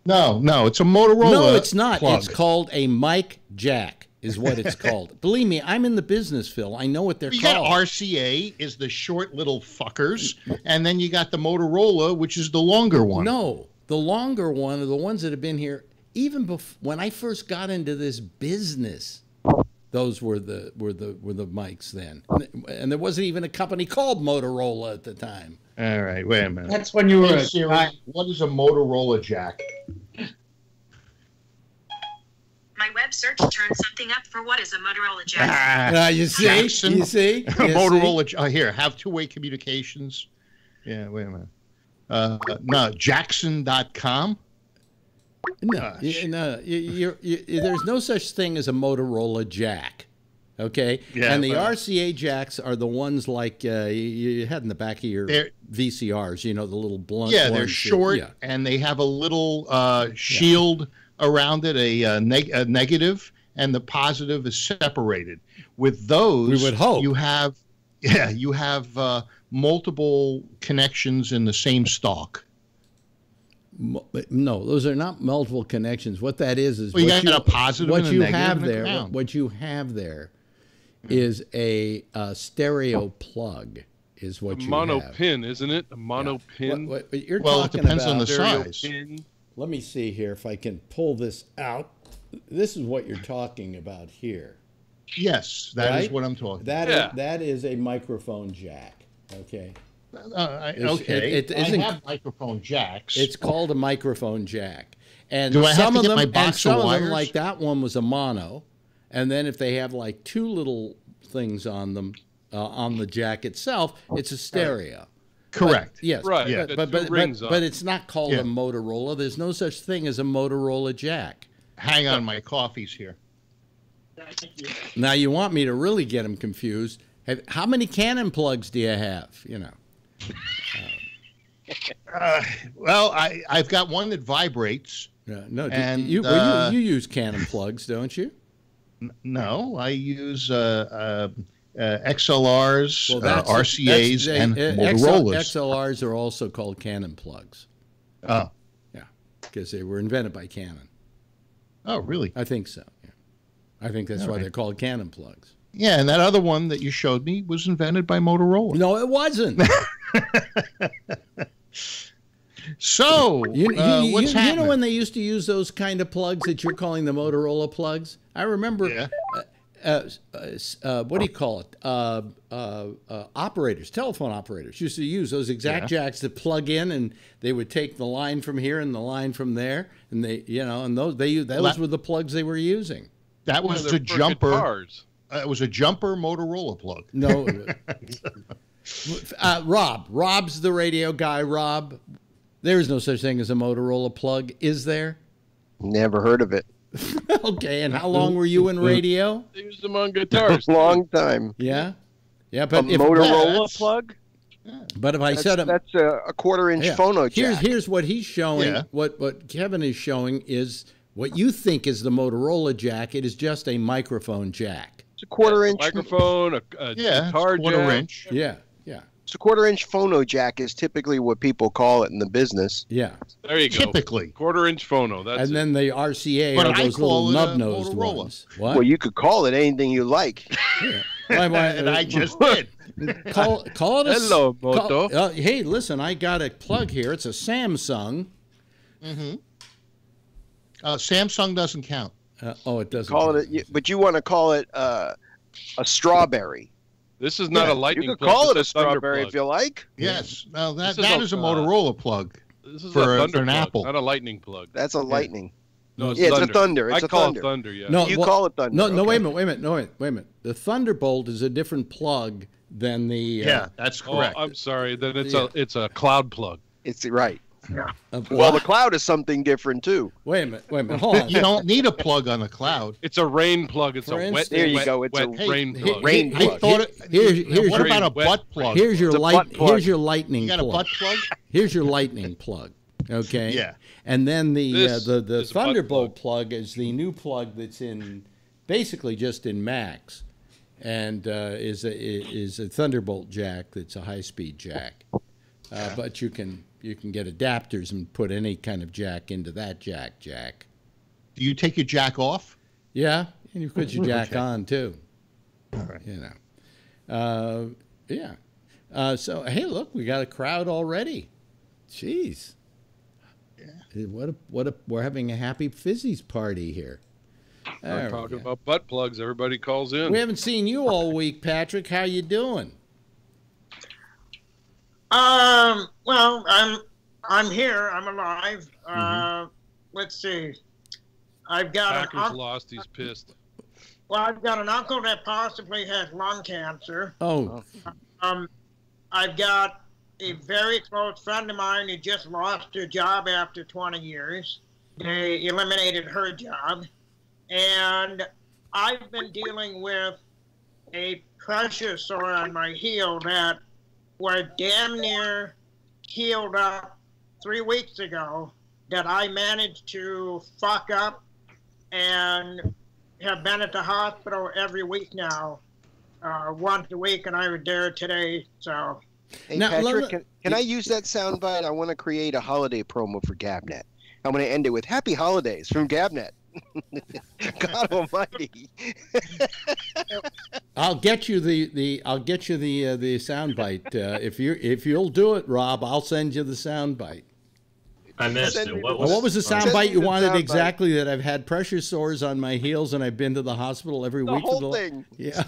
No, it's a Motorola.
No, it's not.
Plug.
It's called a mic jack. Is what it's called. Believe me, I'm in the business, Phil. I know what they're called.
You got RCA is the short little fuckers, and then you got the Motorola, which is the longer one.
No, the longer one are the ones that have been here even before when I first got into this business. Those were the mics then, and there wasn't even a company called Motorola at the time.
All right, wait a minute.
That's when you were
Hey, Siri, what is a Motorola jack?
My web search turned something up for what is a Motorola jack.
You see?
Jackson.
You see?
Motorola. Here, have two-way communications. Yeah, wait a minute. No, Jackson.com.
No, there's no such thing as a Motorola jack. Okay?
Yeah,
and the RCA jacks are the ones like you had in the back of your VCRs, you know, the little blunt ones.
They're short, and they have a little shield around it, a negative, and the positive is separated. With those,
we would hope
you have multiple connections in the same stalk.
No, those are not multiple connections. What that is
well, you got a positive and a negative
have
and a
there.
ground.
What you have there is a stereo plug. Is what you
mono
have.
pin, isn't it? A mono pin.
What you're
Well,
talking
it depends
about,
on the
stereo
size.
pin.
Let me see here if I can pull this out. This is what you're talking about here.
Yes, that is
Right?
what I'm talking.
That is a microphone jack. Okay.
Okay.
It
I
isn't-
have microphone jacks.
It's called a microphone jack. And
Do I have
some
to
of
get
them,
my
and
box
some
of
of them,
wires?
like that one, was a mono. And then if they have like two little things on them, on the jack itself, it's a stereo.
Correct.
But, yes.
Right.
Yeah.
got two rings on.
But it's not called
Yeah.
a Motorola. There's no such thing as a Motorola jack.
Hang on, my coffee's here.
Now you want me to really get them confused. How many Canon plugs do you have? You know.
Well, I've got one that vibrates.
No,
And,
you use Canon plugs, don't you?
No, I use XLRs,
Well,
RCAs, and Motorola's.
XLRs are also called Canon plugs.
Oh,
Yeah, because they were invented by Canon.
oh, really?
I think so. Yeah. I think that's why
right.
they're called Canon plugs.
Yeah, and that other one that you showed me was invented by Motorola.
No, it wasn't.
So, what's
You
happening?
know when they used to use those kind of plugs that you're calling the Motorola plugs? I remember what do you call it? Operators, telephone operators used to use those exact jacks to plug in, and they would take the line from here and the line from there, and those were the plugs they were using.
That was the jumper. It was a jumper Motorola plug.
No. Rob's the radio guy. Rob, there is no such thing as a Motorola plug, is there?
Never heard of it.
Okay, and how long were you in radio?
They used them on guitars.
Long time.
Yeah, but
a Motorola plug.
But if I said
that's a quarter-inch phono jack.
Here's what he's showing. Yeah. What Kevin is showing is what you think is the Motorola jack. It is just a microphone jack.
It's a quarter-inch
microphone, a guitar
quarter-inch.
Yeah.
It's a quarter-inch phono jack is typically what people call it in the business.
Yeah.
There you go.
Typically.
Quarter-inch phono. That's
and then the RCA
but
are those little nub-nosed ones. What?
Well, you could call it anything you like.
Yeah.
And I just did.
Call it a...
Hello, Moto.
Hey, listen, I got a plug here. It's a Samsung.
Mm-hmm. Samsung doesn't count.
It doesn't.
But you want to call it a strawberry.
This is not a lightning plug.
You could call it a strawberry if you like.
Yes. Well, that is a Motorola plug.
This is
for
a thunder
an
plug,
Apple.
not a lightning plug.
That's a lightning.
No, it's
it's
thunder.
a thunder. It's
I call it thunder, yeah.
No, you call it thunder.
No, wait a minute. The Thunderbolt is a different plug than the...
yeah, that's correct.
Oh, I'm sorry. Then it's a cloud plug.
It's right. Yeah. Well, the cloud is something different too.
Wait a minute. Hold on.
You don't need a plug on a cloud.
It's a rain plug. It's a wet.
There you go.
It's
a
rain plug.
Rain plug.
What about a butt plug?
Here's your lightning plug.
You got a butt plug?
Here's your lightning plug. Okay.
Yeah.
And then the Thunderbolt plug is the new plug that's in basically just in Macs, and is a Thunderbolt jack that's a high-speed jack. But you can get adapters and put any kind of jack into that jack.
Do you take your jack off?
Yeah, and you put your jack on too.
All right.
You know. Yeah. So hey, look, we got a crowd already. Jeez. Yeah. We're having a happy Fizzies party here.
We're talking about butt plugs. Everybody calls in.
We haven't seen you all week, Patrick. How you doing?
Well, I'm here. I'm alive. Let's see. I've got
Packers lost. He's pissed.
Well, I've got an uncle that possibly has lung cancer.
Oh.
I've got a very close friend of mine who just lost her job after 20 years. They eliminated her job. And I've been dealing with a pressure sore on my heel that were damn near healed up 3 weeks ago, that I managed to fuck up and have been at the hospital every week now, once a week, and I was there today. So,
hey, now, Patrick, can I use that soundbite? I want to create a holiday promo for Gabnet. I'm going to end it with "Happy Holidays" from Gabnet. God Almighty!
I'll get you the soundbite if you'll do it, Rob. I'll send you the soundbite.
I missed it.
What was the soundbite you wanted exactly? That I've had pressure sores on my heels and I've been to the hospital every week.
The whole thing.
Yeah.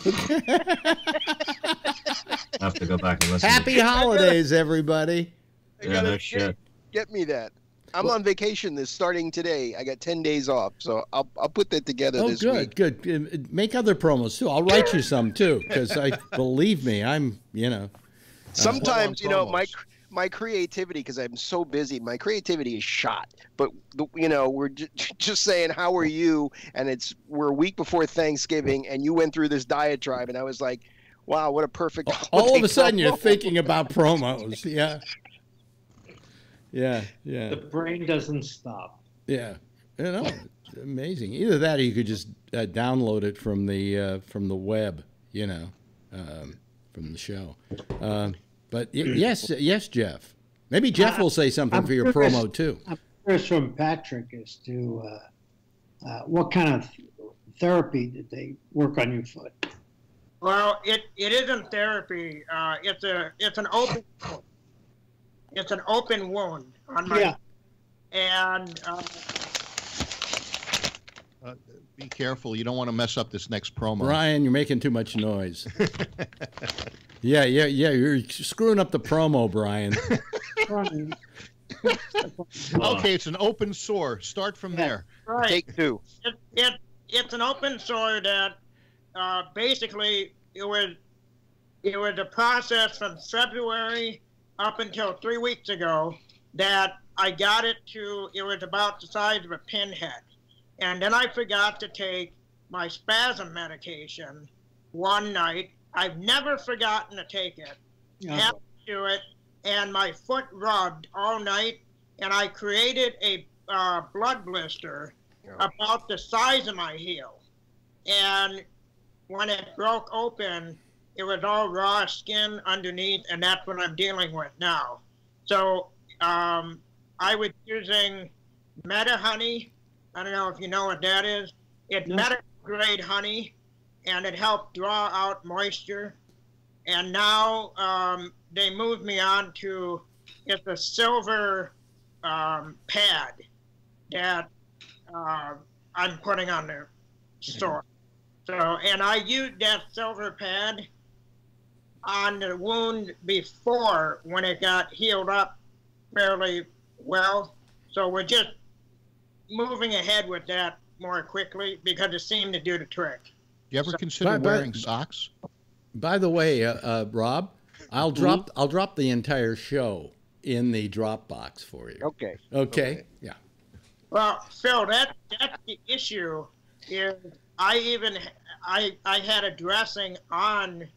I have to go back and listen.
Happy holidays, everybody.
Yeah, no shit.
Get me that. I'm on vacation starting today. I got 10 days off, so I'll put that together this week.
Oh, good. Make other promos too. I'll write you some too, because believe me, I'm
Sometimes my creativity, because I'm so busy, my creativity is shot. But we're just saying, how are you? And we're a week before Thanksgiving, and you went through this diatribe, and I was like, wow, what a perfect.
All of a sudden, you're thinking about promos. Yeah. Yeah.
The brain doesn't stop.
Yeah, it's amazing. Either that, or you could just download it from the web, from the show. But yes, Jeff. Maybe Jeff will say something for your promo too.
I'm curious from Patrick as to what kind of therapy did they work on your foot?
Well, it isn't therapy. It's an open. It's an open wound on my, and
Be careful. You don't want to mess up this next promo.
Brian, you're making too much noise. Yeah. You're screwing up the promo, Brian.
Okay, it's an open sore. Start from there.
Right.
Take two.
It's an open sore that basically it was a process from February up until 3 weeks ago that I got it was about the size of a pinhead. And then I forgot to take my spasm medication one night. I've never forgotten to take it. Had to do it, and my foot rubbed all night, and I created a blood blister about the size of my heel. And when it broke open, it was all raw skin underneath, and that's what I'm dealing with now. So I was using Meta Honey. I don't know if you know what that is. It's medical grade honey, and it helped draw out moisture. And now they moved me on to it's a silver pad that I'm putting on the store. So, and I used that silver pad on the wound before when it got healed up fairly well. So we're just moving ahead with that more quickly because it seemed to do the trick.
You ever consider wearing socks?
By the way, Rob, I'll drop the entire show in the Dropbox for you. Okay. Yeah.
Well, Phil, that's the issue. Is I had a dressing on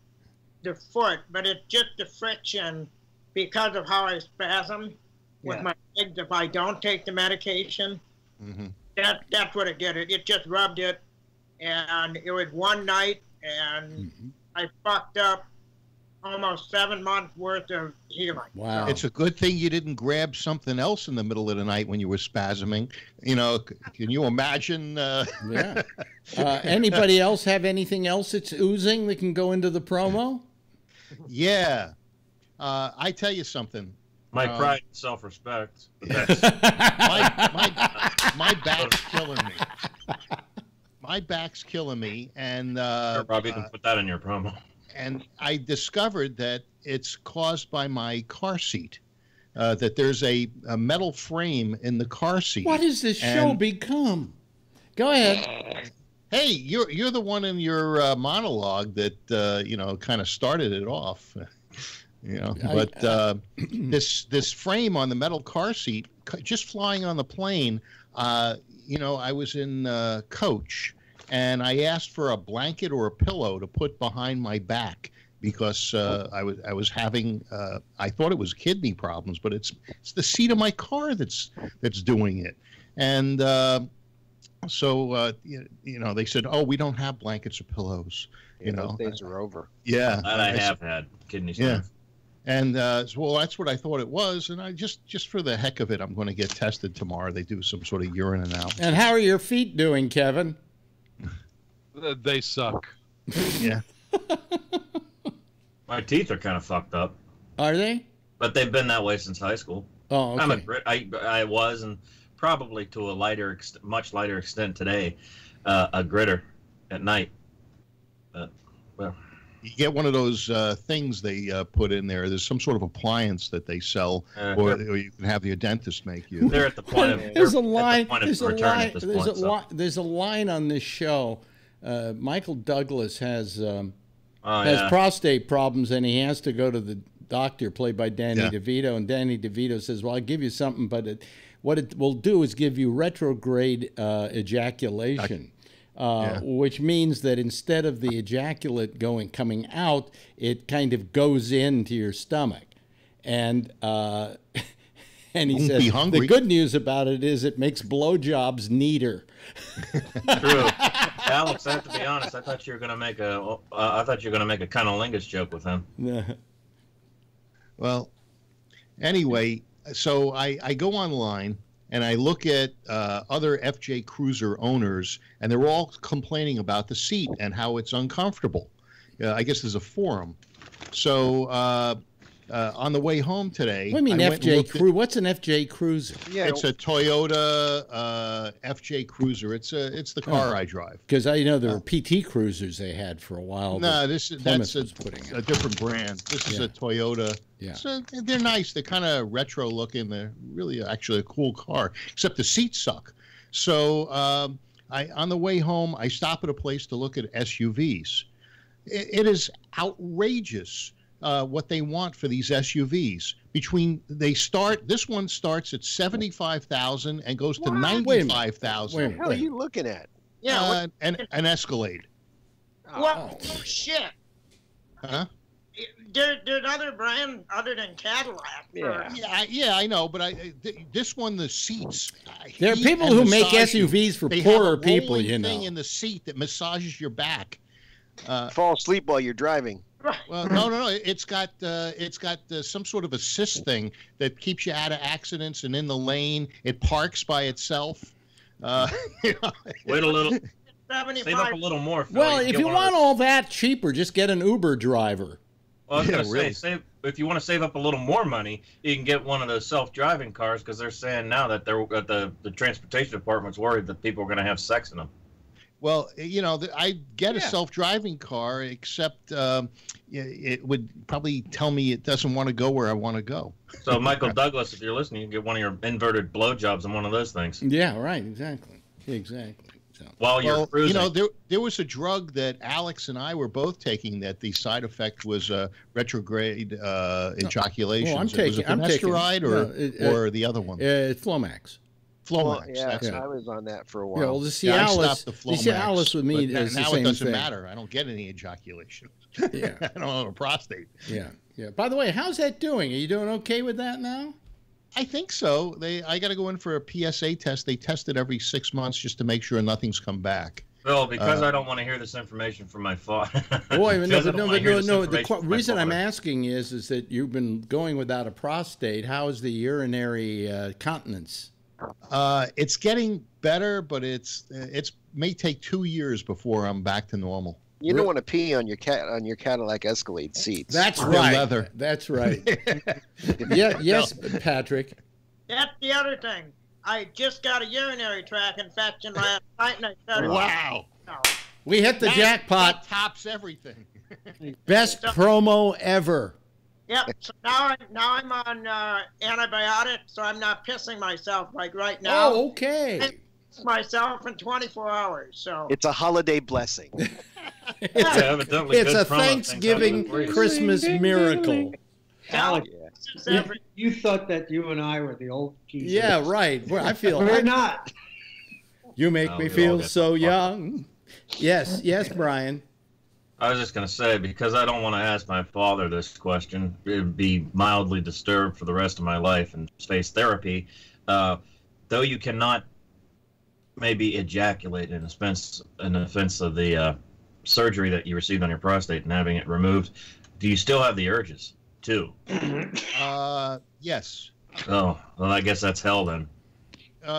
the foot, but it's just the friction because of how I spasm with my legs if I don't take the medication. Mm-hmm. That's what it did. It just rubbed it, and it was one night, and I fucked up almost 7 months worth of healing.
Wow!
It's a good thing you didn't grab something else in the middle of the night when you were spasming. You know, can you imagine?
Yeah. Anybody else have anything else that's oozing that can go into the promo?
Yeah. I tell you something.
My pride and self-respect.
My back's killing me. My back's killing me, and
Rob, you can put that in your promo.
And I discovered that it's caused by my car seat. That there's a metal frame in the car seat.
What has this show become? Go ahead.
Hey, you're the one in your monologue that kind of started it off. But this frame on the metal car seat, just flying on the plane, I was in coach, and I asked for a blanket or a pillow to put behind my back because I was having I thought it was kidney problems, but it's the seat of my car that's doing it, and so they said, oh, we don't have blankets or pillows.
Those days are over.
Yeah,
that I have had kidney stones.
Yeah. And well, that's what I thought it was, and I just for the heck of it, I'm going to get tested tomorrow. They do some sort of urine analysis.
And how are your feet doing, Kevin?
They suck.
Yeah.
My teeth are kind of fucked up.
Are they?
But they've been that way since high school.
Oh, okay.
I was, and probably to a much lighter extent today, a gritter at night. Well.
You get one of those things they put in there. There's some sort of appliance that they sell, or you can have your dentist make you.
They're at the point of
there's a line. There's a line on this show. Michael Douglas has prostate problems, and he has to go to the doctor, played by Danny DeVito. And Danny DeVito says, "Well, I'll give you something, but what it will do is give you retrograde ejaculation." Which means that instead of the ejaculate coming out, it kind of goes into your stomach. And he says the good news about it is it makes blowjobs neater.
True. Alex, I have to be honest. I thought you were going to make a cunnilingus joke with him.
Well, anyway, so I go online. And I look at other FJ Cruiser owners, and they're all complaining about the seat and how it's uncomfortable. I guess there's a forum. So on the way home today.
What do you mean FJ Cruiser? What's an FJ Cruiser?
Yeah, it's a Toyota FJ Cruiser. It's the car I drive.
Because I know there were PT Cruisers they had for a while.
No, that's a different brand. This is a Toyota.
Yeah,
they're nice. They're kind of retro looking. They're really actually a cool car, except the seats suck. So on the way home, I stop at a place to look at SUVs. It is outrageous what they want for these SUVs. This one starts at 75,000 and goes to 95,000.
What the hell are you looking at?
Yeah,
an Escalade.
Oh shit!
Huh?
There's other brand other than Cadillac.
Yeah, I know, but this one, the seats.
There are people who make SUVs for poorer people, you know.
Thing in the seat that massages your back.
Fall asleep while you're driving.
Well, no. It's got some sort of assist thing that keeps you out of accidents and in the lane. It parks by itself.
Wait a little. Save up a little more. Phil.
Well, if you want all that cheaper, just get an Uber driver.
Well, I was going to say, if you want to save up a little more money, you can get one of those self-driving cars because they're saying now that the transportation department's worried that people are going to have sex in them.
Well, I get a self-driving car, except it would probably tell me it doesn't want to go where I want to go.
So, Michael Douglas, if you're listening, you can get one of your inverted blowjobs on one of those things.
Yeah, right, exactly. So.
While you're cruising.
There was a drug that Alex and I were both taking that the side effect was retrograde ejaculation.
I'm taking
or the other one.
It's Flomax.
Flomax.
I was on that for a while.
Yeah, well, the Cialis with me is the
now
same
it doesn't
thing.
matter. I don't get any ejaculation.
Yeah,
I don't have a prostate.
Yeah. By the way, how's that doing? Are you doing okay with that now?
I think so. I got to go in for a PSA test. They test it every 6 months just to make sure nothing's come back.
Well, because I don't want to hear this information from my father.
No. The reason I'm asking is that you've been going without a prostate. How is the urinary continence?
It's getting better, but it may take 2 years before I'm back to normal.
You don't want to pee on your Cadillac Escalade seats.
That's right.
Leather.
That's right. Yes, Patrick.
That's the other thing. I just got a urinary tract infection last night, and I started.
Wow.
We hit the jackpot.
That tops everything.
Best promo ever.
Yep. So now I'm on antibiotics, so I'm not pissing myself like right now.
Oh, okay.
I piss myself in 24 hours. So
it's a holiday blessing.
It's a Thanksgiving Christmas miracle.
Alex, you thought that you and I were the old geezers.
Yeah, right. Well, I feel
we're not.
You make me feel so young. Yes, Brian.
I was just going to say, because I don't want to ask my father this question, it would be mildly disturbed for the rest of my life and space therapy. Though you cannot maybe ejaculate in offense of the surgery that you received on your prostate and having it removed, do you still have the urges too?
Yes.
Oh, well, I guess that's hell then.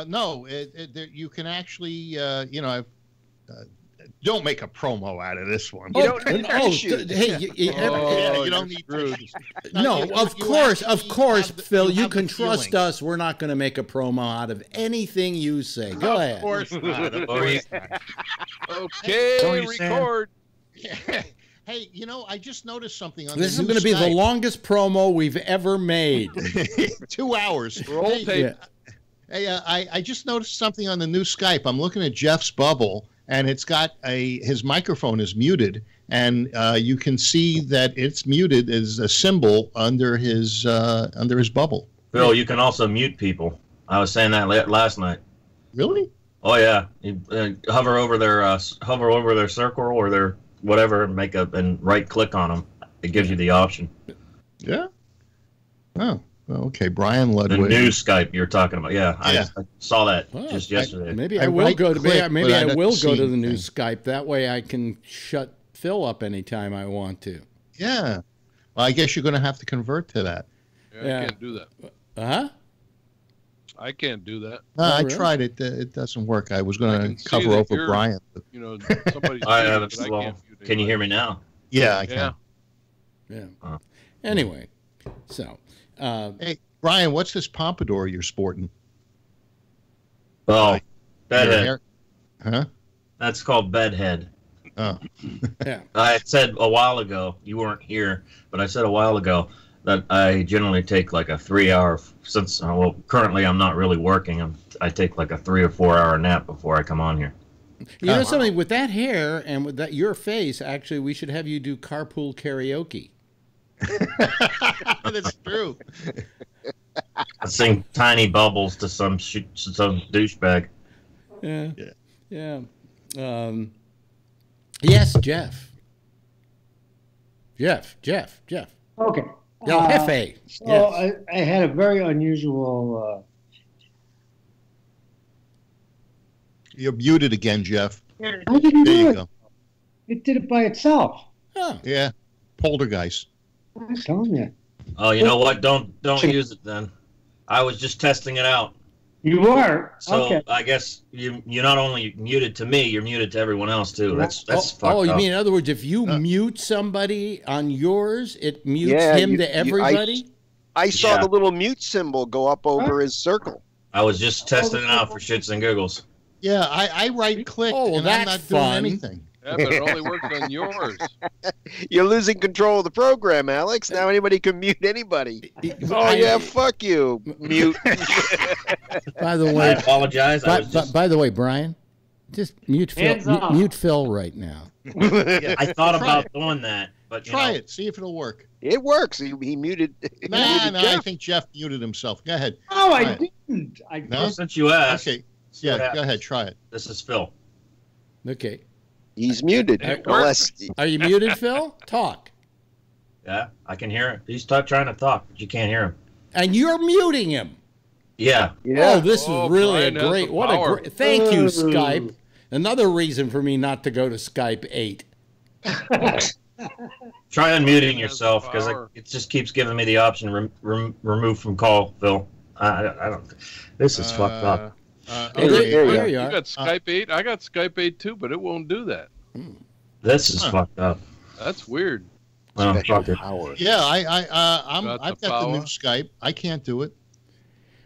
No, you can actually, don't make a promo out of this one.
You don't need tissues.
You don't need tissues.
No, of course, Phil, you can trust us. We're not going to make a promo out of anything you say. Go ahead.
Of course not.
Okay, record.
Hey, I just noticed something on
this is going to be the longest promo we've ever made.
2 hours.
Roll tape.
Hey, I just noticed something on the new Skype. I'm looking at Jeff's bubble, and it's got his microphone is muted, and you can see that it's muted as a symbol under his bubble.
Phil, you can also mute people. I was saying that last night.
Really?
Oh yeah, you hover over their circle or their whatever, and right click on them. It gives you the option.
Yeah. Oh. Okay, Brian Ludwig.
The new Skype you're talking about, yeah. I saw that just yesterday.
Maybe I will go to the new Skype. That way I can shut Phil up anytime I want to.
Yeah. Well, I guess you're going to have to convert to that.
Yeah, I can't do that.
Huh?
I can't do that.
I tried it. It doesn't work. I was going to cover over Brian. But...
somebody's
I haven't. Can you hear me now?
Yeah, I can.
Yeah. Anyway. So,
hey, Brian, what's this pompadour you're sporting?
Oh, bedhead.
Huh?
That's called bedhead.
Oh.
Yeah.
I said a while ago, you weren't here, but I said a while ago that I generally take like a 3-hour, since, well, currently I'm not really working. I take like a 3 or 4 hour nap before I come on here.
You know something, with that hair and with that your face, actually, we should have you do carpool karaoke.
That's true.
I sing Tiny Bubbles to some douchebag.
Yeah. Yes, Jeff. Jeff.
Okay.
El Jefe.
So
Yes.
I had a very unusual.
You're muted again, Jeff.
I didn't
There
do
you
it.
go.
It did it by itself.
Oh.
Yeah. Poltergeist.
I'm telling you.
Oh, you know what? Don't use it then. I was just testing it out.
You were.
So
Okay.
I guess you not only muted to me, you're muted to everyone else too. That's fucked up.
You mean in other words, if you mute somebody on yours, it mutes him to everybody?
I saw the little mute symbol go up over his circle.
I was just testing it out for shits and giggles.
Yeah, I right click and I'm not doing anything.
Yeah, but it only works on yours.
You're losing control of the program, Alex. Now anybody can mute anybody. Oh yeah, fuck you, mute.
By the way,
I apologize.
By the way, Brian, just mute Phil. Mute Phil right now.
I thought about doing that, but
try it. See if it'll work.
It works. He muted.
No, I think Jeff muted himself. Go ahead.
No, I didn't.
No, since you asked.
Okay. Yeah, go ahead. Try it.
This is Phil.
Okay.
He's muted.
Are you muted, Phil? Talk.
Yeah, I can hear him. He's trying to talk, but you can't hear him.
And you're muting him.
Yeah.
Oh, this is really
Brian
a great. What a great. Thank you, Skype. Another reason for me not to go to Skype 8.
Try unmuting yourself because it just keeps giving me the option remove from call, Phil. I don't. This is fucked up.
There you are.
You got Skype 8. I got Skype 8 too, but it won't do that.
This is fucked up.
That's weird.
Yeah, I've got the new Skype. I can't do it.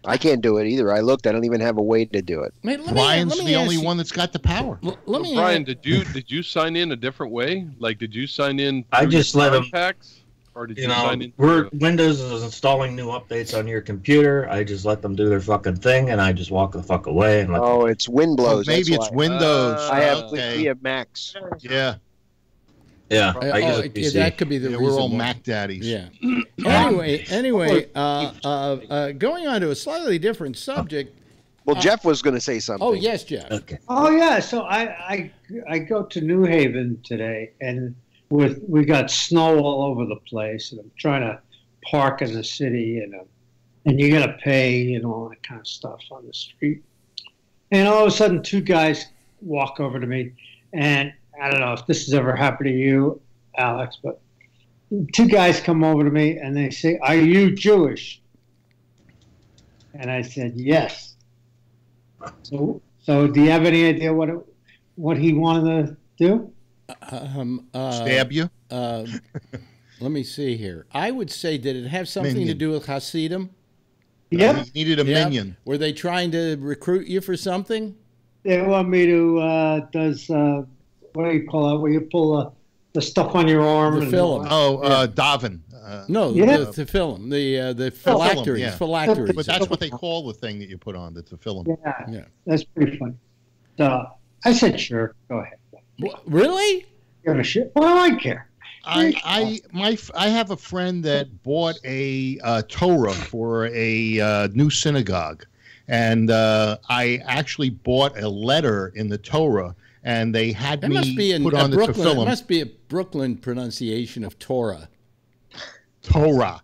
I can't do it either. I looked. I don't even have a way to do it.
Brian's the only one that's got the power.
Brian, did you sign in a different way? Like, did you sign in?
I just let him.
Packs, or did you sign in?
Windows is installing new updates on your computer. I just let them do their fucking thing, and I just walk the fuck away. And
it's Windows.
Maybe it's Windows.
We have Macs.
Yeah.
Yeah,
I use a PC. That could be the reason.
We're all Mac daddies.
Yeah. Anyway, going on to a slightly different subject.
Well, Jeff was going to say something.
Oh yes, Jeff.
Okay.
Oh yeah. So I go to New Haven today, and we got snow all over the place, and I'm trying to park in the city, and you got to pay, all that kind of stuff on the street. And all of a sudden, two guys walk over to me, and I don't know if this has ever happened to you, Alex, but two guys come over to me and they say, "Are you Jewish?" And I said, "Yes." So do you have any idea what he wanted to do?
Stab you?
Let me see here. I would say, did it have something to do with Hasidim?
Yep.
He needed a minion.
Were they trying to recruit you for something?
They want me to what do you call it? Where you pull the stuff on your arm?
The film.
Davin.
The film. The phylactery.
Yeah.
Phylactery.
But that's what they call the thing that you put on, the film.
Yeah. That's pretty funny. So I said, sure, go ahead.
Really?
Give a shit. Well, I care.
I have a friend that bought a Torah for a new synagogue, and I actually bought a letter in the Torah, and they had me put on the tefillin.
It must be a Brooklyn pronunciation of Torah.
Torah.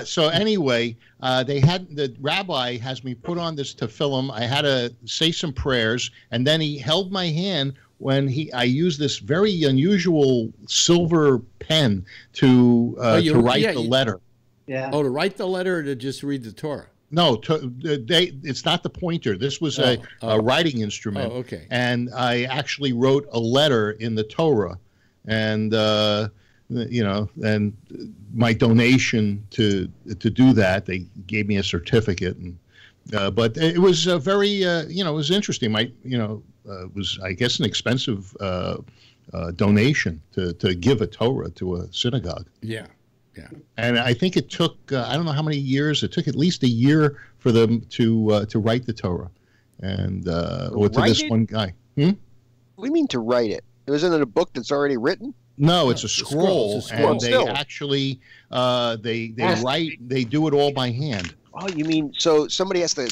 So anyway, the rabbi has me put on this tefillin. I had to say some prayers, and then he held my hand when I used this very unusual silver pen to write the letter.
Yeah.
Oh, to write the letter or to just read the Torah?
No, it's not the pointer. This was a writing instrument.
Oh, okay.
And I actually wrote a letter in the Torah, and and my donation to do that, they gave me a certificate, and but it was very, it was interesting. It was, I guess, an expensive donation to give a Torah to a synagogue.
Yeah. Yeah.
And I think it took, I don't know how many years, it took at least a year for them to write the Torah. And, or to this one guy.
What do you mean to write it? Isn't it a book that's already written?
No, it's a scroll.
It's a scroll.
And they actually, they write, they do it all by hand.
Oh, you mean, so somebody has to,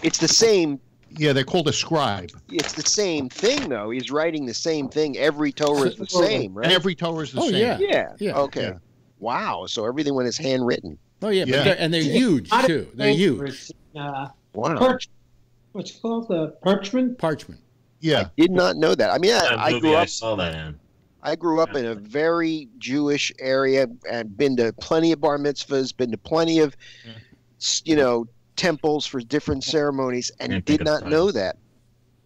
it's the same.
Yeah, they're called a scribe.
It's the same thing, though. He's writing the same thing. Every Torah is the same, right?
Every Torah is the same.
Yeah. Okay. Yeah. Wow. So everything when it's handwritten.
Oh yeah, but they're huge too. They're huge.
Wow.
What's it called? Parchment.
Parchment.
Yeah.
I did not know that. I mean, I grew up.
I saw that in.
I grew up in a very Jewish area and been to plenty of bar mitzvahs, been to plenty of, temples for different ceremonies, and did not know that.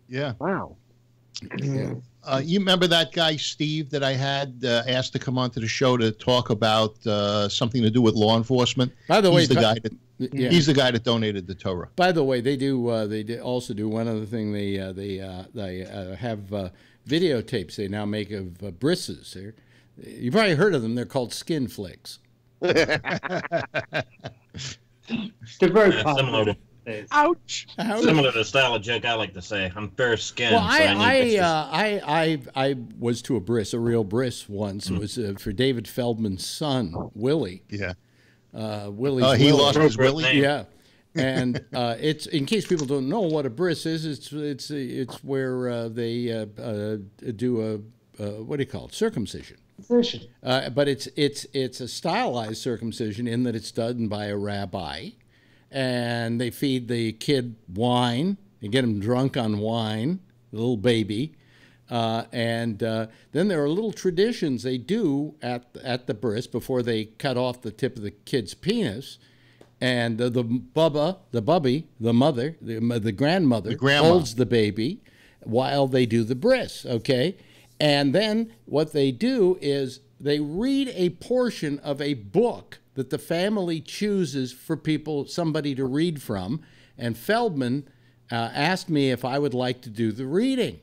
Yeah.
Wow.
Yeah.
You remember that guy, Steve, that I had asked to come onto the show to talk about something to do with law enforcement?
By the way,
he's the guy that donated the Torah.
By the way, they also do one other thing. They have videotapes they now make of brisses. You've probably heard of them. They're called skin flicks.
They're very popular.
Ouch.
Similar to the style of joke I like to say. I'm fair skinned.
Well, I was to a real bris once. It was for David Feldman's son, Willie.
Yeah.
Willie.
He lost his Willie.
Yeah. And it's, in case people don't know what a bris is, it's where they do a what do you call it, circumcision. But it's a stylized circumcision in that it's done by a rabbi. And they feed the kid wine. They get him drunk on wine, the little baby. And then there are little traditions they do at the bris before they cut off the tip of the kid's penis. And the mother, the grandmother, holds the baby while they do the bris, okay? And then what they do is they read a portion of a book that the family chooses for somebody to read from. And Feldman asked me if I would like to do the reading.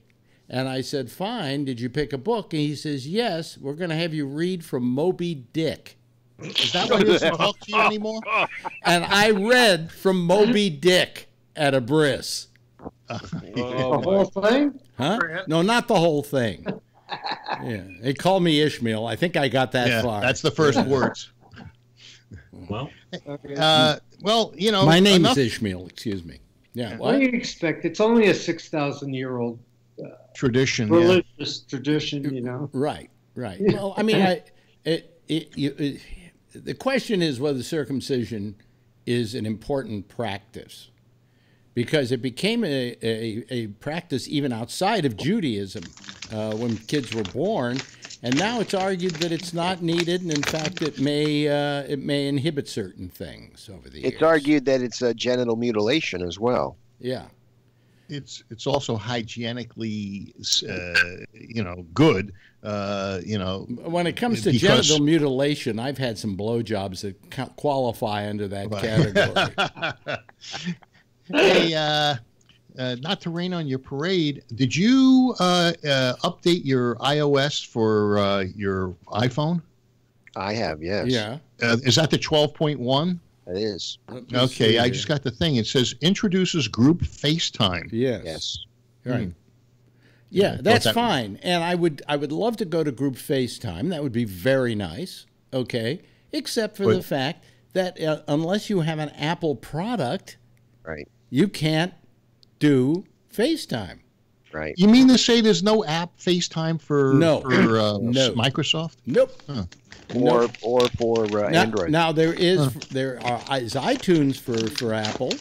And I said, fine. Did you pick a book? And he says, yes, we're going to have you read from Moby Dick.
Is that why he doesn't talk to you anymore?
And I read from Moby Dick at a bris.
The whole thing?
Huh? No, not the whole thing. Yeah, they call me Ishmael. I think I got that far.
That's the first words.
Well,
my name is Ishmael. Excuse me. Yeah.
What do you expect? It's only a 6,000-year-old
tradition,
religious tradition.
Right. Well, I mean, the question is whether circumcision is an important practice, because it became a practice even outside of Judaism when kids were born. And now it's argued that it's not needed, and in fact, it may inhibit certain things over the years.
It's argued that it's a genital mutilation as well.
Yeah,
it's also hygienically, good.
When it comes to genital mutilation, I've had some blowjobs that qualify under that category.
Hey, not to rain on your parade, did you update your iOS for your iPhone?
I have, yes.
Yeah.
Is that the 12.1?
It is.
Okay, I just got the thing. It says introduces group FaceTime.
Yes.
Right. Yeah, that's fine. And I would love to go to group FaceTime. That would be very nice. Okay. Except for the fact that unless you have an Apple product,
right,
you can't do FaceTime.
Right.
You mean to say there's no app FaceTime for
no.
Microsoft?
Nope.
Huh. Or for Android.
Now there is iTunes for Apple.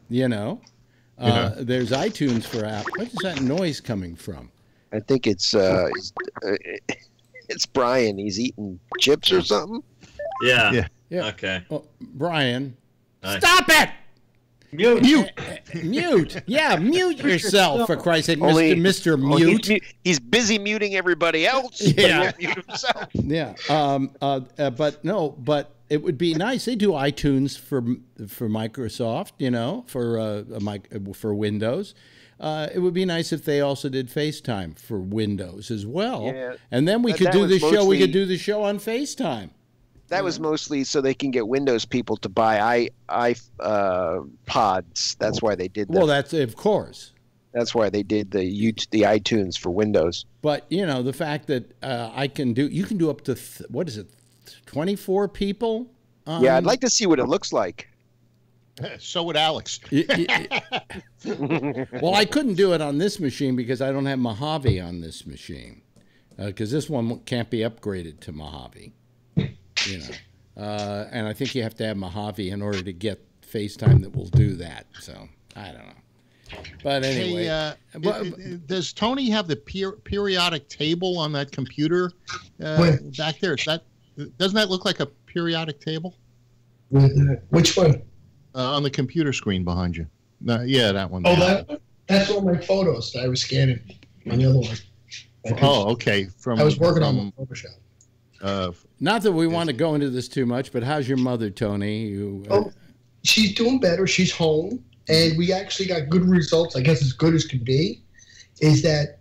There's iTunes for Apple. What is that noise coming from?
I think it's Brian. He's eating chips or something.
Yeah. Okay.
Brian, stop it! Mute. Yeah, mute yourself, for Christ's sake, Mr. Mute.
He's busy muting everybody else, but he won't mute himself.
Yeah. But it would be nice. They do iTunes for Microsoft, you know, for Windows. It would be nice if they also did FaceTime for Windows as well. Yeah, and then we could do the show. We could do the show on FaceTime.
That was mostly so they can get Windows people to buy iPods. That's why they did that.
Well, that's of course.
That's why they did the iTunes for Windows.
But you know the fact that you can do up to 24 people.
Yeah, I'd like to see what it looks like.
So would Alex.
Well, I couldn't do it on this machine because I don't have Mojave on this machine because this one can't be upgraded to Mojave. You know, and I think you have to have Mojave in order to get FaceTime that will do that. So I don't know. But anyway,
hey, does Tony have the periodic table on that computer back there? Doesn't that look like a periodic table?
Which one?
On the computer screen behind you. Yeah, that one.
Oh, that's all my photos that I was scanning on the other one.
Oh, okay.
I was working on Photoshop.
Not that we want to go into this too much, but how's your mother, Tony?
She's doing better. She's home, and we actually got good results. I guess as good as could be. Is that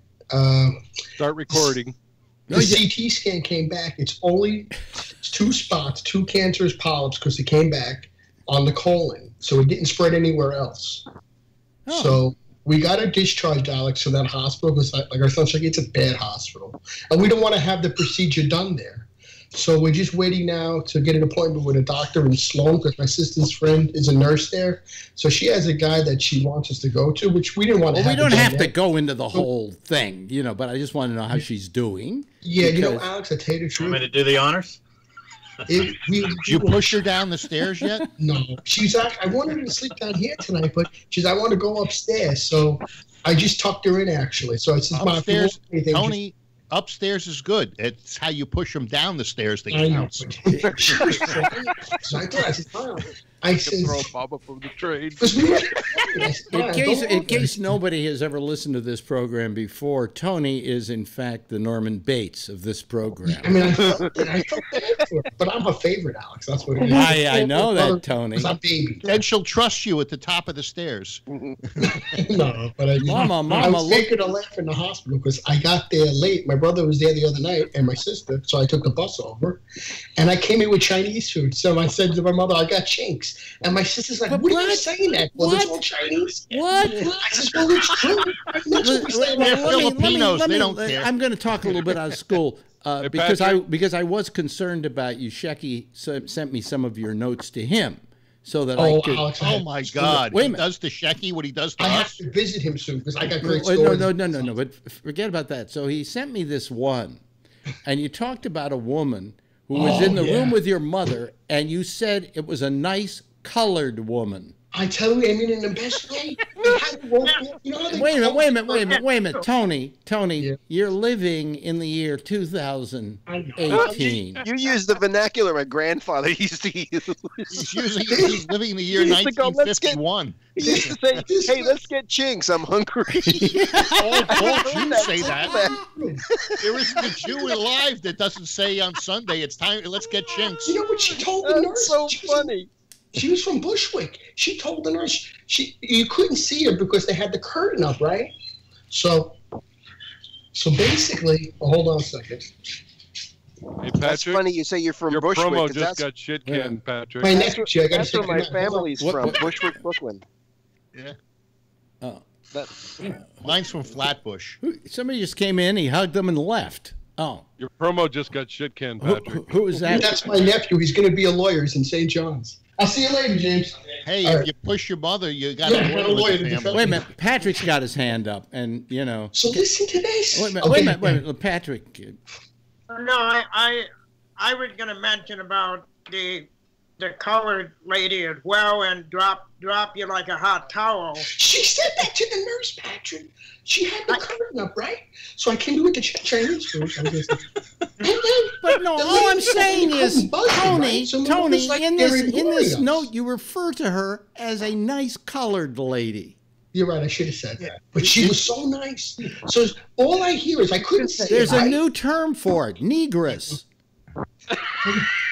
start recording?
The CT scan came back. It's two spots, two cancerous polyps, because it came back on the colon, so it didn't spread anywhere else. Oh. So we got her discharged, Alex, to that hospital because, like our son's like, it's a bad hospital, and we don't want to have the procedure done there. So we're just waiting now to get an appointment with a doctor in Sloan because my sister's friend is a nurse there. So she has a guy that she wants us to go to, which we didn't want to have.
We don't have to go into the whole thing, you know, but I just want to know how she's doing.
Yeah, you know, Alex, I tell you the truth.
Want me to do the honors?
Did you push her down the stairs yet?
No. I wanted her to sleep down here tonight, but I want to go upstairs. So I just tucked her in, actually. So it's just
upstairs, Tony. Upstairs is good. It's how you push them down the stairs that counts.
I said, throw Baba from the train.
In case nobody has ever listened to this program before, Tony is in fact the Norman Bates of this program.
I mean, but I'm a favorite, Alex. That's what it is.
I know that, Tony.
I'm baby.
Then she'll trust you at the top of the stairs.
No, but
Mama,
I was taking a laugh in the hospital because I got there late. My brother was there the other night and my sister, so I took the bus over, and I came in with Chinese food. So I said to my mother, I got chinks. And my sister's like, what are you saying that? Well, it's all Chinese.
What?
I said, well, it's true.
They're Filipinos. They don't care.
I'm going to talk a little bit out of school because I was concerned about you. Shecky sent me some of your notes to him so that I could.
Alex, oh, my God. Wait a minute. He does to Shecky what he does to us?
I have to visit him soon because I got great stories.
No. But forget about that. So he sent me this one, and you talked about a woman who was in the room with your mother, and you said it was a nice colored woman.
I tell you, I mean, in the best way.
Wait a minute, Tony, yeah. You're living in the year 2018.
You use the vernacular my grandfather used to use.
He's living in the year 1951.
He used to say, hey, let's get chinks, I'm hungry.
All Jews say that. There isn't a Jew alive that doesn't say on Sunday, it's time, let's get chinks.
You know what she told the nurse?
That's so funny.
She was from Bushwick. She told the nurse you couldn't see her because they had the curtain up, right? So basically, hold on a second.
Hey, Patrick,
that's funny you say you're from Bushwick.
Your promo just got shit canned, Patrick.
That's
where my family's from, Bushwick, Brooklyn.
Yeah.
Oh.
Mine's from Flatbush.
Somebody just came in, he hugged them and left. Oh.
Your promo just got shit canned, Patrick.
Who is that?
That's my nephew. He's going to be a lawyer. He's in St. John's. I'll see you later, James.
Hey, if you push your mother, you got a lawyer.
Wait a minute. Patrick's got his hand up, and, you know.
So listen to this.
Wait a minute. Patrick.
No, I was going to mention about the the colored lady as well and drop you like a hot towel.
She said that to the nurse, Patrick. She had the curtain up, right? So I came to with the Chinese food.
But no, all I'm saying is, Tony, in this note, you refer to her as a nice colored lady.
You're right. I should have said that. But she was so nice. So all I hear is I couldn't say.
There's a new term for it, negress.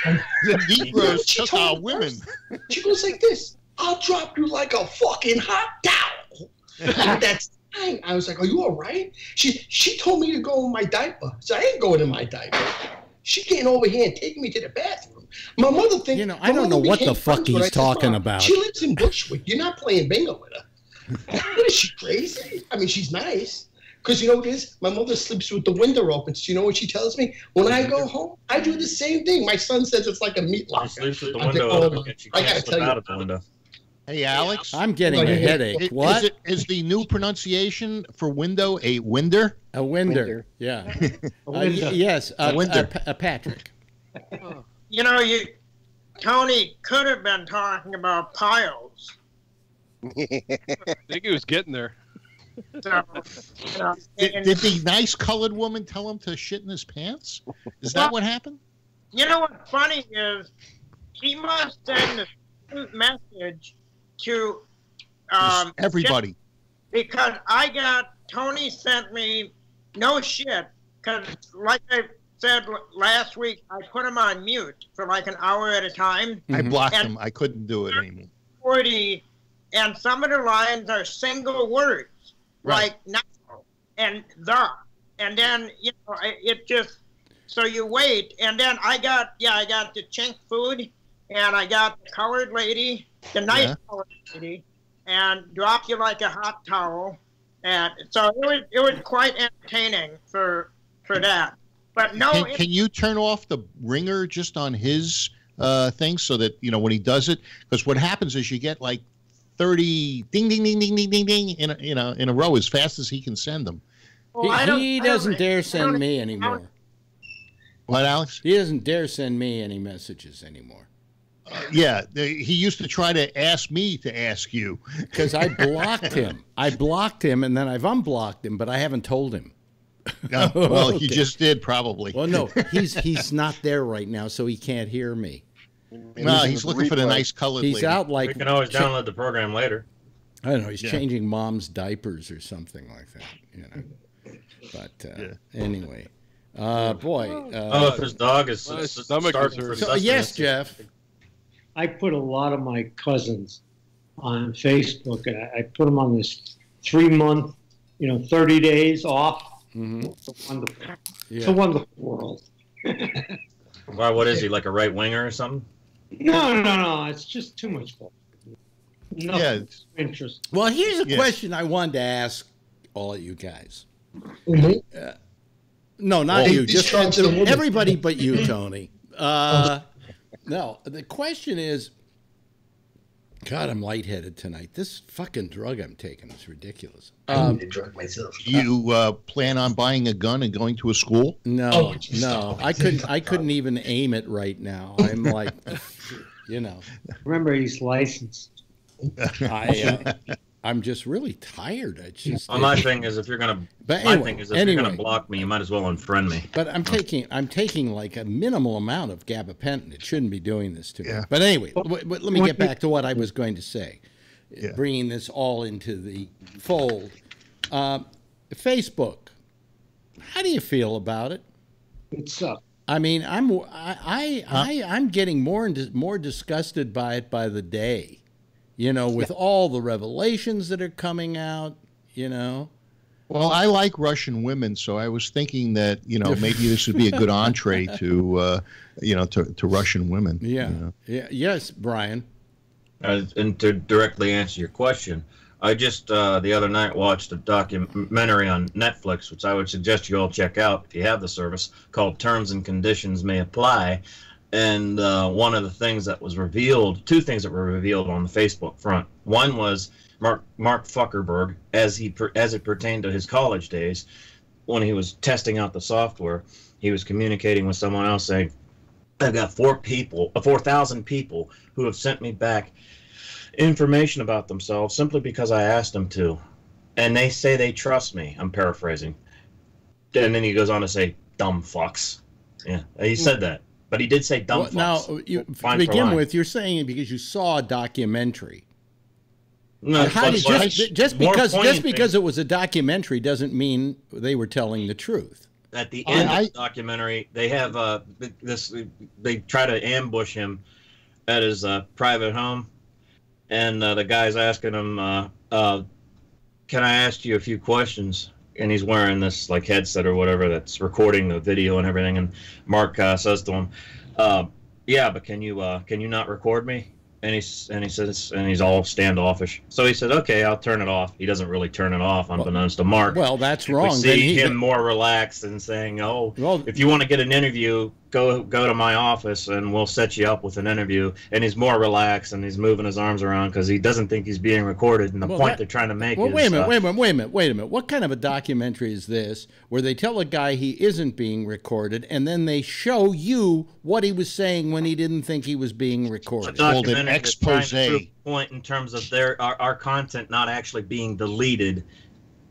The Negroes took our women.
She goes like this. I'll drop you like a fucking hot towel. That's time. I was like, are you all right? She told me to go in my diaper. So I ain't going in my diaper. She came over here and taking me to the bathroom. My mother thinks...
You know, I don't know what the fuck he's talking about.
She lives in Bushwick. You're not playing bingo with her. What is she, crazy? I mean, she's nice. Because you know what it is? My mother sleeps with the window open. So you know what she tells me? When I go home, I do the same thing. My son says it's like a meat locker.
She sleeps with the window open and she can't slip out of the window.
Hey, Alex.
I'm getting a headache. What?
Is the new pronunciation for window a winder?
A winder. Yeah. Yes.
A winder.
Patrick.
You know, Tony could have been talking about piles.
I think he was getting there.
So, you know,
Did the nice colored woman tell him to shit in his pants? Is that what happened?
You know what's funny is he must send a message to
everybody.
Because Tony sent me no shit, because like I said last week, I put him on mute for like an hour at a time.
I blocked him. I couldn't do it anymore.
40, and some of the lines are single words,
right.
like now and the. And then, you know, it just, so you wait. And then I got the chink food, and I got the colored lady, the nice colored lady, and drop you like a hot towel. And so it was quite entertaining for that. But no,
can you turn off the ringer just on his thing so that, you know, when he does it? Because what happens is you get like 30 ding ding ding ding ding ding ding in a row as fast as he can send them.
Well,
he doesn't dare send me anymore.
What, Alex?
He doesn't dare send me any messages anymore.
Yeah, he used to try to ask me to ask you.
Because I blocked him. And then I've unblocked him, but I haven't told him.
Well,
Okay.
you just did, probably.
Well, no, he's not there right now, so he can't hear me.
No, he's looking for the nice colored lady.
He's out like...
We can always download the program later.
I don't know, he's changing mom's diapers or something like that, you know. But anyway, boy.
If his dog is
stomach
starving for
so,
sustenance.
yes, Jeff.
I put a lot of my cousins on Facebook, and I put them on this 3-month, 30 days off.
Mm-hmm.
It's a wonderful world.
Why? What is he, like a right winger or something?
No. It's just too much fun. Nothing interest.
Well, here's a question I wanted to ask all of you guys.
Mm-hmm.
No, not you. Just
everybody
everybody but you, Tony. No, the question is, God, I'm lightheaded tonight. This fucking drug I'm taking is ridiculous.
I need to drug myself.
You plan on buying a gun and going to a school?
No. I couldn't even aim it right now. I'm like,
Remember, he's licensed.
I'm just really tired.
My thing is, if you're gonna block me, you might as well unfriend me.
But I'm taking like a minimal amount of gabapentin. It shouldn't be doing this to me. But anyway, let me get back to what I was going to say. Bringing this all into the fold. Facebook. How do you feel about it?
It's up.
I mean, I'm getting more and more disgusted by it by the day. With all the revelations that are coming out, Well,
I like Russian women, so I was thinking that, maybe this would be a good entree to Russian women.
Yeah. Yes, Brian.
And to directly answer your question, I just the other night watched a documentary on Netflix, which I would suggest you all check out if you have the service, called Terms and Conditions May Apply. And one of the things that was revealed, two things that were revealed on the Facebook front. One was Mark Zuckerberg, as it pertained to his college days, when he was testing out the software, he was communicating with someone else saying, I've got 4,000 people who have sent me back information about themselves simply because I asked them to. And they say they trust me. I'm paraphrasing. And then he goes on to say, dumb fucks. Yeah, he said that. But he did say dumb fucks.
Now, to begin with, you're saying it because you saw a documentary.
No,
just because it was a documentary doesn't mean they were telling the truth.
At the end of the documentary, they have they try to ambush him at his private home, and the guy's asking him, "Can I ask you a few questions?" And he's wearing this like headset or whatever that's recording the video and everything. And Mark says to him, "Yeah, but can you not record me?" And he says, and he's all standoffish. So he said, "Okay, I'll turn it off." He doesn't really turn it off, unbeknownst to Mark.
Well, that's wrong.
We see him more relaxed and saying, "Oh, well, if you want to get an interview, go to my office and we'll set you up with an interview." And he's more relaxed and he's moving his arms around because he doesn't think he's being recorded. And the point they're trying to make is...
Wait a minute. What kind of a documentary is this where they tell a guy he isn't being recorded and then they show you what he was saying when he didn't think he was being recorded?
Called an expose. Point in terms of our content not actually being deleted,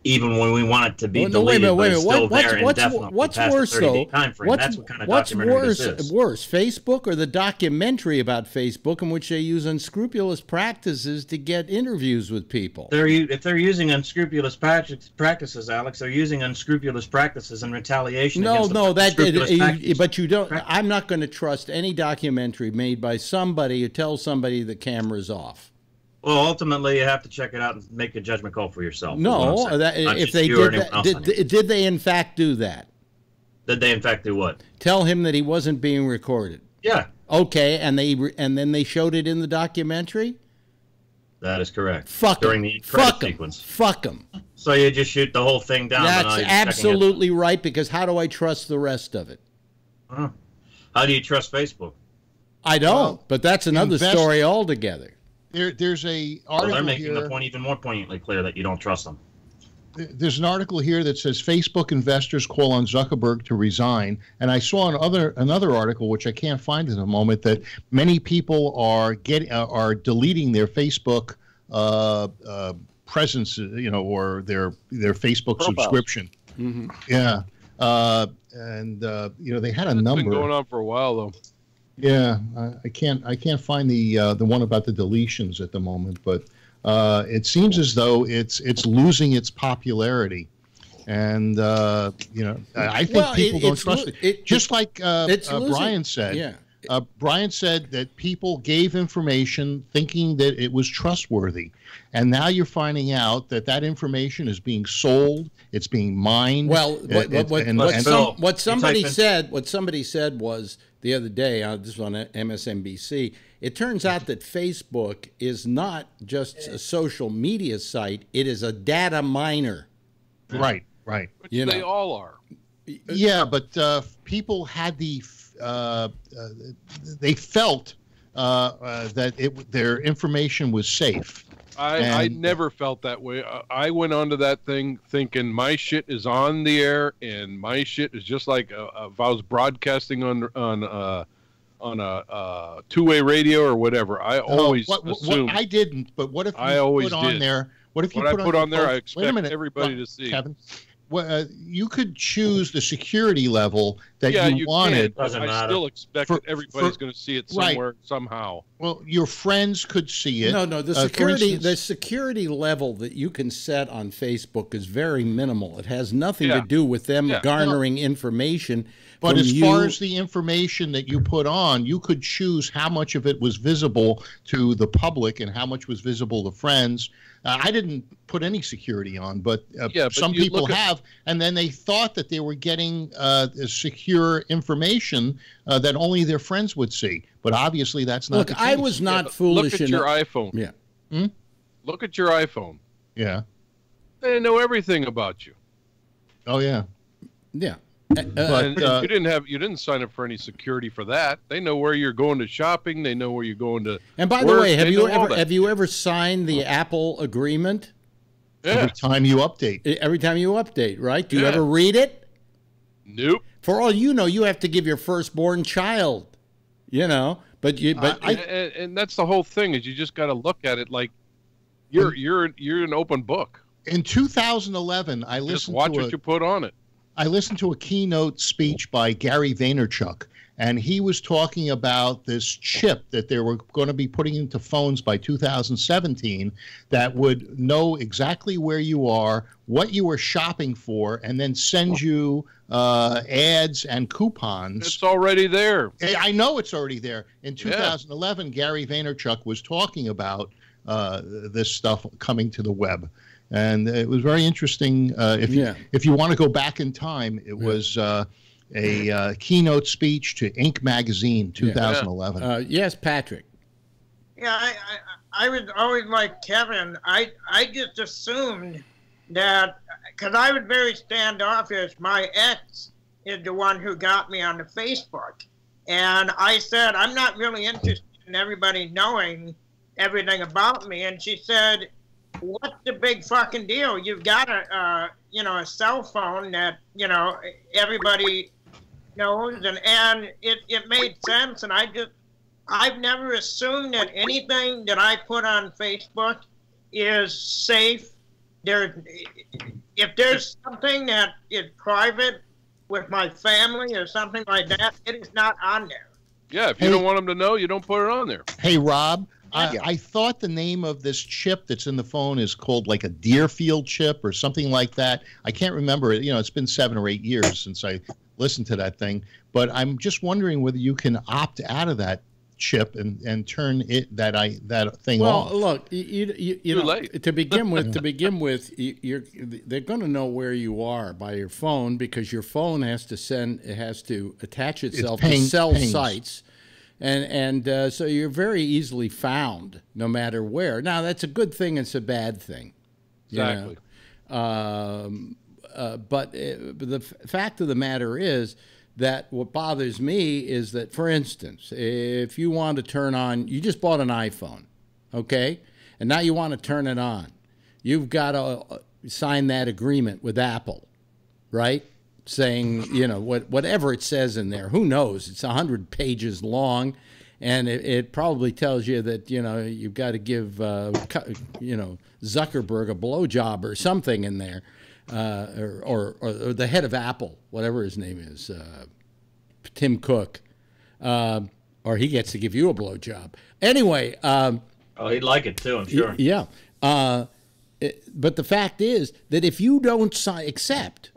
even when we want it to be deleted. Wait a minute.
What's worse though?
What's
worse, Facebook or the documentary about Facebook in which they use unscrupulous practices to get interviews with people?
If they're using unscrupulous practices, Alex, they're using unscrupulous practices in retaliation.
But you don't. I'm not going to trust any documentary made by somebody who tells somebody the camera's off.
Well, ultimately, you have to check it out and make a judgment call for yourself.
No, if they did they in fact do that?
Did they in fact do what?
Tell him that he wasn't being recorded.
Yeah.
Okay, and then they showed it in the documentary?
That is correct.
During
the credit sequence.
Fuck them.
So you just shoot the whole thing down.
That's absolutely right, because how do I trust the rest of it?
Huh. How do you trust Facebook?
I don't, but that's another story altogether.
There's a article
they're making
here,
the point even more poignantly clear that you don't trust them.
There's an article here that says Facebook investors call on Zuckerberg to resign, and I saw another article which I can't find at the moment that many people are deleting their Facebook presence, or their Facebook subscription.
Mm-hmm.
Yeah, they had a number.
It's been going on for a while though.
Yeah, I can't find the one about the deletions at the moment, but it seems as though it's losing its popularity, and I think people don't trust it. Just like Brian said.
Yeah.
Brian said that people gave information thinking that it was trustworthy, and now you're finding out that information is being sold, it's being mined.
Well, what somebody said was the other day, this was on MSNBC, it turns out that Facebook is not just a social media site, it is a data miner.
Right.
Which they all are.
Yeah, but people had they felt that their information was safe.
I never felt that way. I went onto that thing thinking my shit is on the air, and my shit is just like if I was broadcasting on a two-way radio or whatever. I always assumed.
I didn't, but what if you put on there? What if you
put on there? I expect everybody to see.
Kevin, you could choose the security level that you wanted.
I still expect that everybody's going to see it somewhere, somehow.
Well, your friends could see it.
No, the security level that you can set on Facebook is very minimal. It has nothing to do with them garnering information.
But as far as the information that you put on, you could choose how much of it was visible to the public and how much was visible to friends. I didn't put any security on, but some people have, and then they thought that they were getting secure information that only their friends would see. But obviously, that's not the case.
I was not foolish.
Look at your iPhone.
Yeah.
Look at your iPhone.
Yeah.
They know everything about you.
Oh yeah.
Yeah.
But you didn't sign up for any security for that. They know where you're going to shopping. They know where you're going to.
And by the way, have you ever signed the Apple agreement?
Yeah.
Every time you update.
Every time you update, right? Do you ever read it?
Nope.
For all you know, you have to give your firstborn child you know. But
and that's the whole thing, is you just got to look at it like you're an open book.
In 2011, I listened
just watch what you put on it.
I listened to a keynote speech by Gary Vaynerchuk, and he was talking about this chip that they were going to be putting into phones by 2017 that would know exactly where you are, what you were shopping for, and then send you ads and coupons.
It's already there.
I know it's already there. In 2011, Gary Vaynerchuk was talking about this stuff coming to the web. And it was very interesting. If you want to go back in time, it was a keynote speech to Inc. magazine, 2011.
Yes, Patrick.
Yeah, I was always like Kevin. I just assumed that, because I was very standoffish, my ex is the one who got me on the Facebook. And I said, I'm not really interested in everybody knowing everything about me. And she said, what's the big fucking deal? You've got a cell phone that, everybody knows, and it made sense. And I've never assumed that anything that I put on Facebook is safe. If there's something that is private with my family or something like that, it is not on there.
Yeah, if you don't want them to know, you don't put it on there.
Hey, Rob. I thought the name of this chip that's in the phone is called like a Deerfield chip or something like that. I can't remember it. It's been 7 or 8 years since I listened to that thing. But I'm just wondering whether you can opt out of that chip and turn that thing off.
Well, look, you know, to begin with, they're going to know where you are by your phone, because your phone has to attach itself to cell sites. And so you're very easily found no matter where. Now, that's a good thing. It's a bad thing.
Exactly.
But the fact of the matter is that what bothers me is that, for instance, if you want to turn on, you just bought an iPhone, okay? And now you want to turn it on. You've got to sign that agreement with Apple, right? Saying, whatever it says in there, who knows? It's 100 pages long, and it probably tells you that, you've got to give, Zuckerberg a blowjob or something in there, or the head of Apple, whatever his name is, Tim Cook, or he gets to give you a blowjob. Anyway.
He'd like it too, I'm sure.
Yeah. But the fact is that if you don't accept,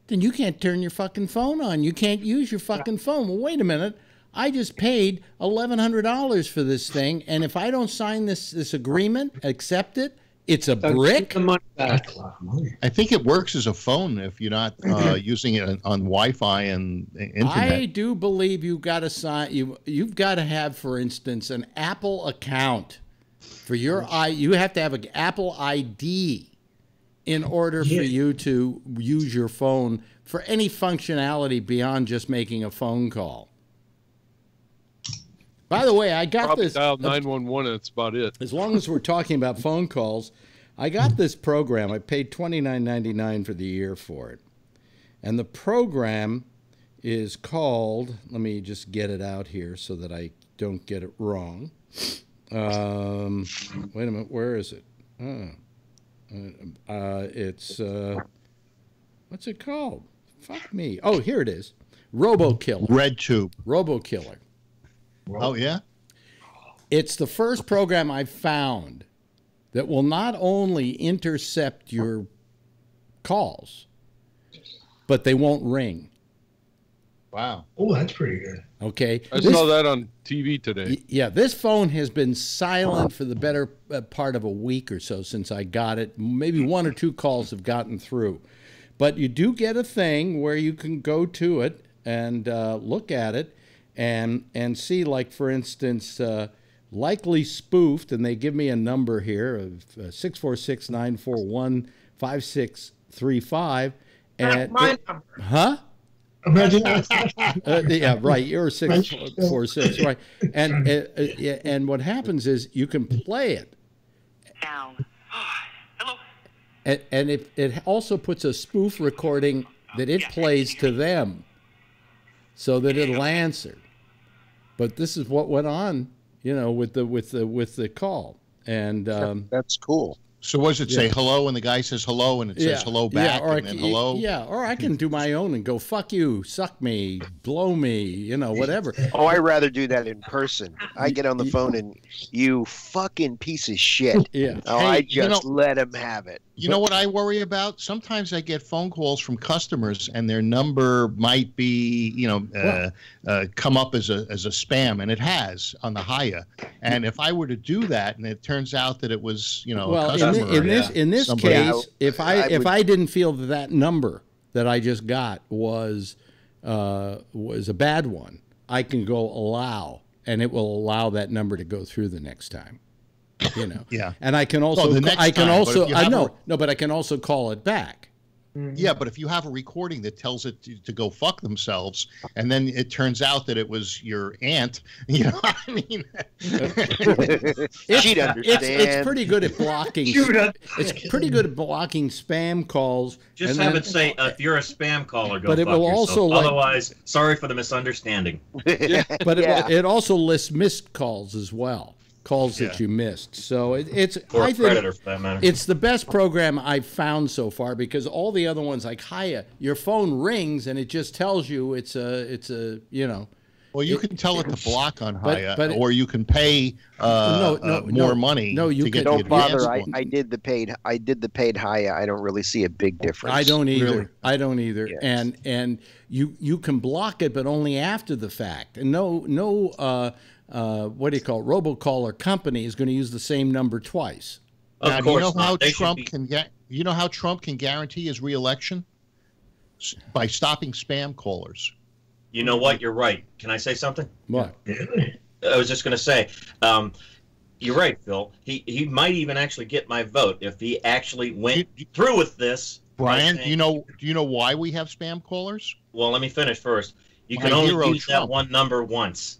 then you can't turn your fucking phone on. You can't use your fucking phone. Well, wait a minute. I just paid $1,100 for this thing, and if I don't sign this agreement, accept it, it's a brick.
I think it works as a phone if you're not using it on Wi-Fi and internet.
I do believe you've got to sign. You've got to have, for instance, an Apple account for your You have to have an Apple ID in order for you to use your phone for any functionality beyond just making a phone call. By the way, I got this.
Dial 911, and that's about it.
As long as we're talking about phone calls, I got this program. I paid $29.99 for the year for it. And the program is called, let me just get it out here so that I don't get it wrong. Wait a minute, where is it? It's what's it called? Fuck me. Oh, here it is. RoboKiller.
RedTube.
RoboKiller.
Oh, yeah?
It's the first program I've found that will not only intercept your calls, but they won't ring.
Wow.
Oh, that's pretty good.
Okay.
I saw that on TV today.
Yeah, this phone has been silent for the better part of a week or so since I got it. Maybe 1 or 2 calls have gotten through. But you do get a thing where you can go to it and look at it and see, like, for instance, likely spoofed, and they give me a number here of 646-941-5635.
That's my number.
Huh?
Imagine
yeah, right. You're 646, right? And what happens is you can play it.
Now. Hello.
And it also puts a spoof recording that it plays to them, so that it'll answer. But this is what went on, with the call, and
that's cool.
So what does it say? Hello, and the guy says hello, and it says hello back, and then hello.
Yeah, or I can do my own and go, fuck you, suck me, blow me, whatever.
Oh, I'd rather do that in person. I get on the phone and you fucking piece of shit.
Yeah.
Oh,
Hey,
I just let him have it.
You know what I worry about? Sometimes I get phone calls from customers, and their number might be, come up as a spam, and it has on the Haya. And if I were to do that, and it turns out that it was, a customer,
in this case, if I didn't feel that number that I just got was a bad one, I can go allow, and it will allow that number to go through the next time.
Yeah.
And I can also, but I can also call it back.
Yeah, but if you have a recording that tells it to go fuck themselves, and then it turns out that it was your aunt, She'd understand.
It's pretty good at blocking. It's pretty good at blocking spam calls.
Just have it say, if you're a spam caller, go
but
fuck
it will
yourself.
also
Otherwise, sorry for the misunderstanding.
But it also lists missed calls as well. Calls that you missed. So it's
I think for that matter.
It's the best program I've found so far, because all the other ones like Haya, your phone rings and it just tells you it's a
Well, you can tell it to block on Haya, or you can pay more money.
No, you
to get
don't
the
bother.
advanced
I did the paid Haya. I don't really see a big difference.
I don't either.
Really?
I don't either.
Yes.
And you can block it, but only after the fact. And no what do you call it? Robocaller company is going to use the same number twice.
Now, do you know how Trump can guarantee his reelection? By stopping spam callers.
You know what? You're right. Can I say something?
What?
I was just going to say, you're right, Phil. He might even actually get my vote if he actually went through with this.
Brian, do you know why we have spam callers?
Well, let me finish first. You can only use that one number once.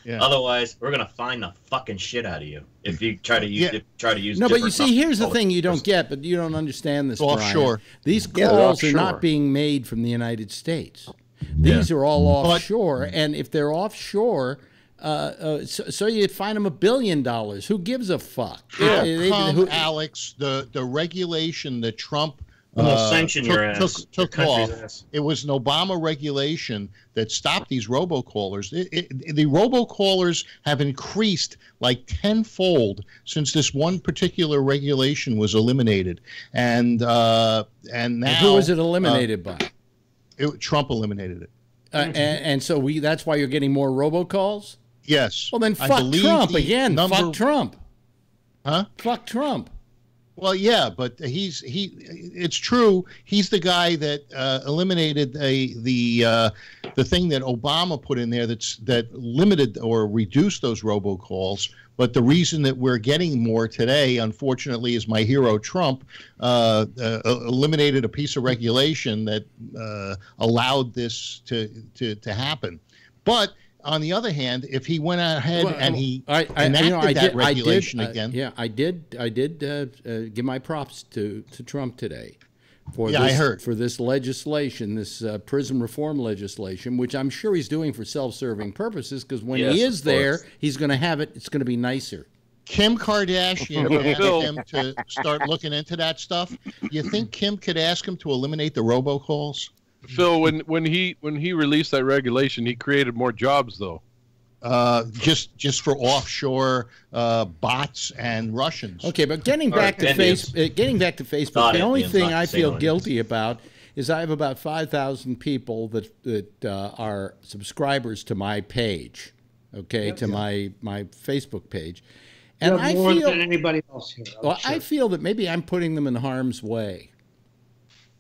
Yeah. Otherwise, we're gonna find the fucking shit out of you if you try to use.
No, but you see, here's the thing you don't get, but you don't understand this.
Offshore.
Brian. These calls are not being made from the United States. These are all offshore, and if they're offshore, so you'd fine them $1 billion. Who gives a fuck?
Alex, the regulation that Trump
sanction your ass.
Took off. Ass. It was an Obama regulation that stopped these robocallers. The robocallers have increased like tenfold since this one particular regulation was eliminated. And now,
who was it eliminated by?
Trump eliminated it.
And so that's why you're getting more robocalls?
Yes.
Well, then fuck Trump again. Fuck Trump.
Huh?
Fuck Trump.
Well, yeah, but it's true. He's the guy that eliminated the thing that Obama put in there that limited or reduced those robocalls. But the reason that we're getting more today, unfortunately, is my hero Trump eliminated a piece of regulation that allowed this to happen. But on the other hand, if he went ahead and he enacted that regulation again,
I did give my props to Trump today for this legislation, this prison reform legislation, which I'm sure he's doing for self-serving purposes, because when he is there, he's going to have it. It's going to be nicer.
Kim Kardashian asked him to start looking into that stuff. You think Kim could ask him to eliminate the robocalls?
Phil, when he released that regulation, he created more jobs, though.
Just for offshore bots and Russians.
Okay, but getting back to Facebook, the only thing I feel guilty about is I have about 5,000 people that are subscribers to my page. Okay, to my Facebook page, and I
more
feel
than anybody else here.
I feel that maybe I'm putting them in harm's way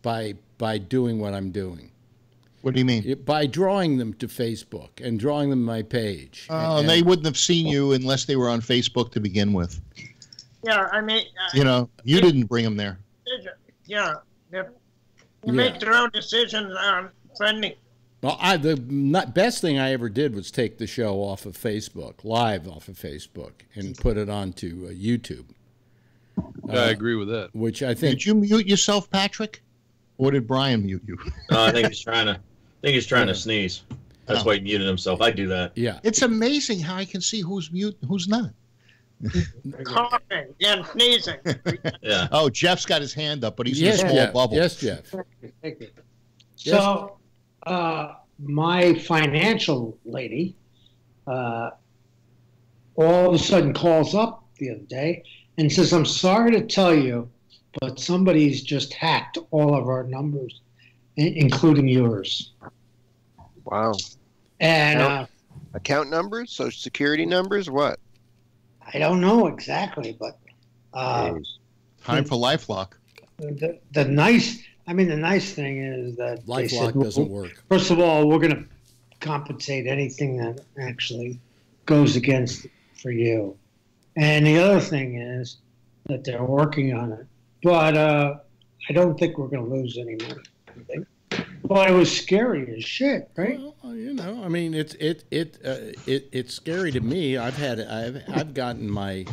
by doing what I'm doing.
What do you mean?
By drawing them to Facebook and drawing them to my page.
And they wouldn't have seen you unless they were on Facebook to begin with.
Yeah, I mean...
you didn't bring them there.
Yeah. You make their own decisions on friendly.
Well, the best thing I ever did was take the show off of Facebook, live off of Facebook, and put it onto YouTube.
I agree with that.
Which I think...
Did you mute yourself, Patrick? Or did Brian mute you?
I think he's trying to sneeze. That's why he muted himself. I do that.
Yeah.
It's amazing how I can see who's mute and who's not.
Coughing and sneezing.
Yeah.
Oh, Jeff's got his hand up, but he's in a small
Jeff.
bubble.
Yes, Jeff.
Thank you. So, my financial lady all of a sudden calls up the other day and says, "I'm sorry to tell you, but somebody's just hacked all of our numbers, including yours."
Wow.
And
Account numbers, social security numbers, what?
I don't know exactly, but
Time for LifeLock.
the nice thing is that they said,
LifeLock doesn't work.
First of all, we're going to compensate anything that actually goes against for you. And the other thing is that they're working on it. But I don't think we're going to lose any money. But it was scary as shit, right?
Well, you know, I mean, it's scary to me. I've gotten my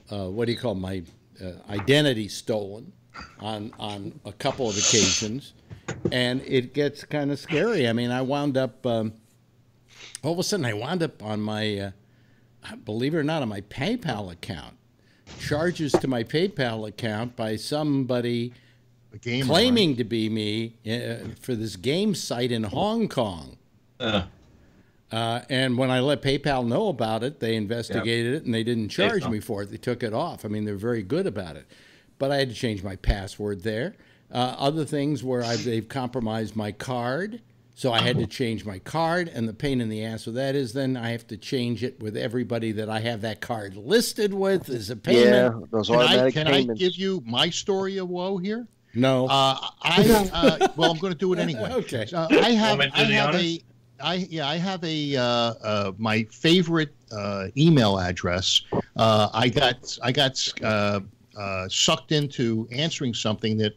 what do you call my identity stolen on a couple of occasions, and it gets kind of scary. I mean, I wound up all of a sudden on my believe it or not, on my PayPal account, charges to my PayPal account by somebody claiming to be me for this game site in Hong Kong. And when I let PayPal know about it, they investigated it and they didn't charge me for it. They took it off. I mean, they're very good about it. But I had to change my password there. Other things where they've compromised my card. So I had to change my card, and the pain in the ass of that is then I have to change it with everybody that I have that card listed with as a payment.
Yeah, those automatic
Can
payments.
I give you my story of woe here?
No.
Well, I'm going to do it anyway.
Okay.
I have my favorite email address. I got sucked into answering something that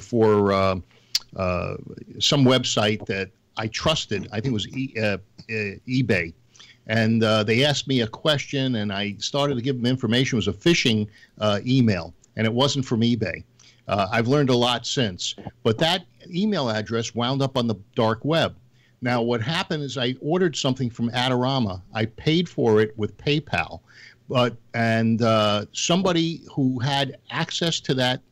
for some website that I trusted. I think it was eBay. And they asked me a question, and I started to give them information. It was a phishing email, and it wasn't from eBay. I've learned a lot since. But that email address wound up on the dark web. Now, what happened is I ordered something from Adorama. I paid for it with PayPal. And somebody who had access to that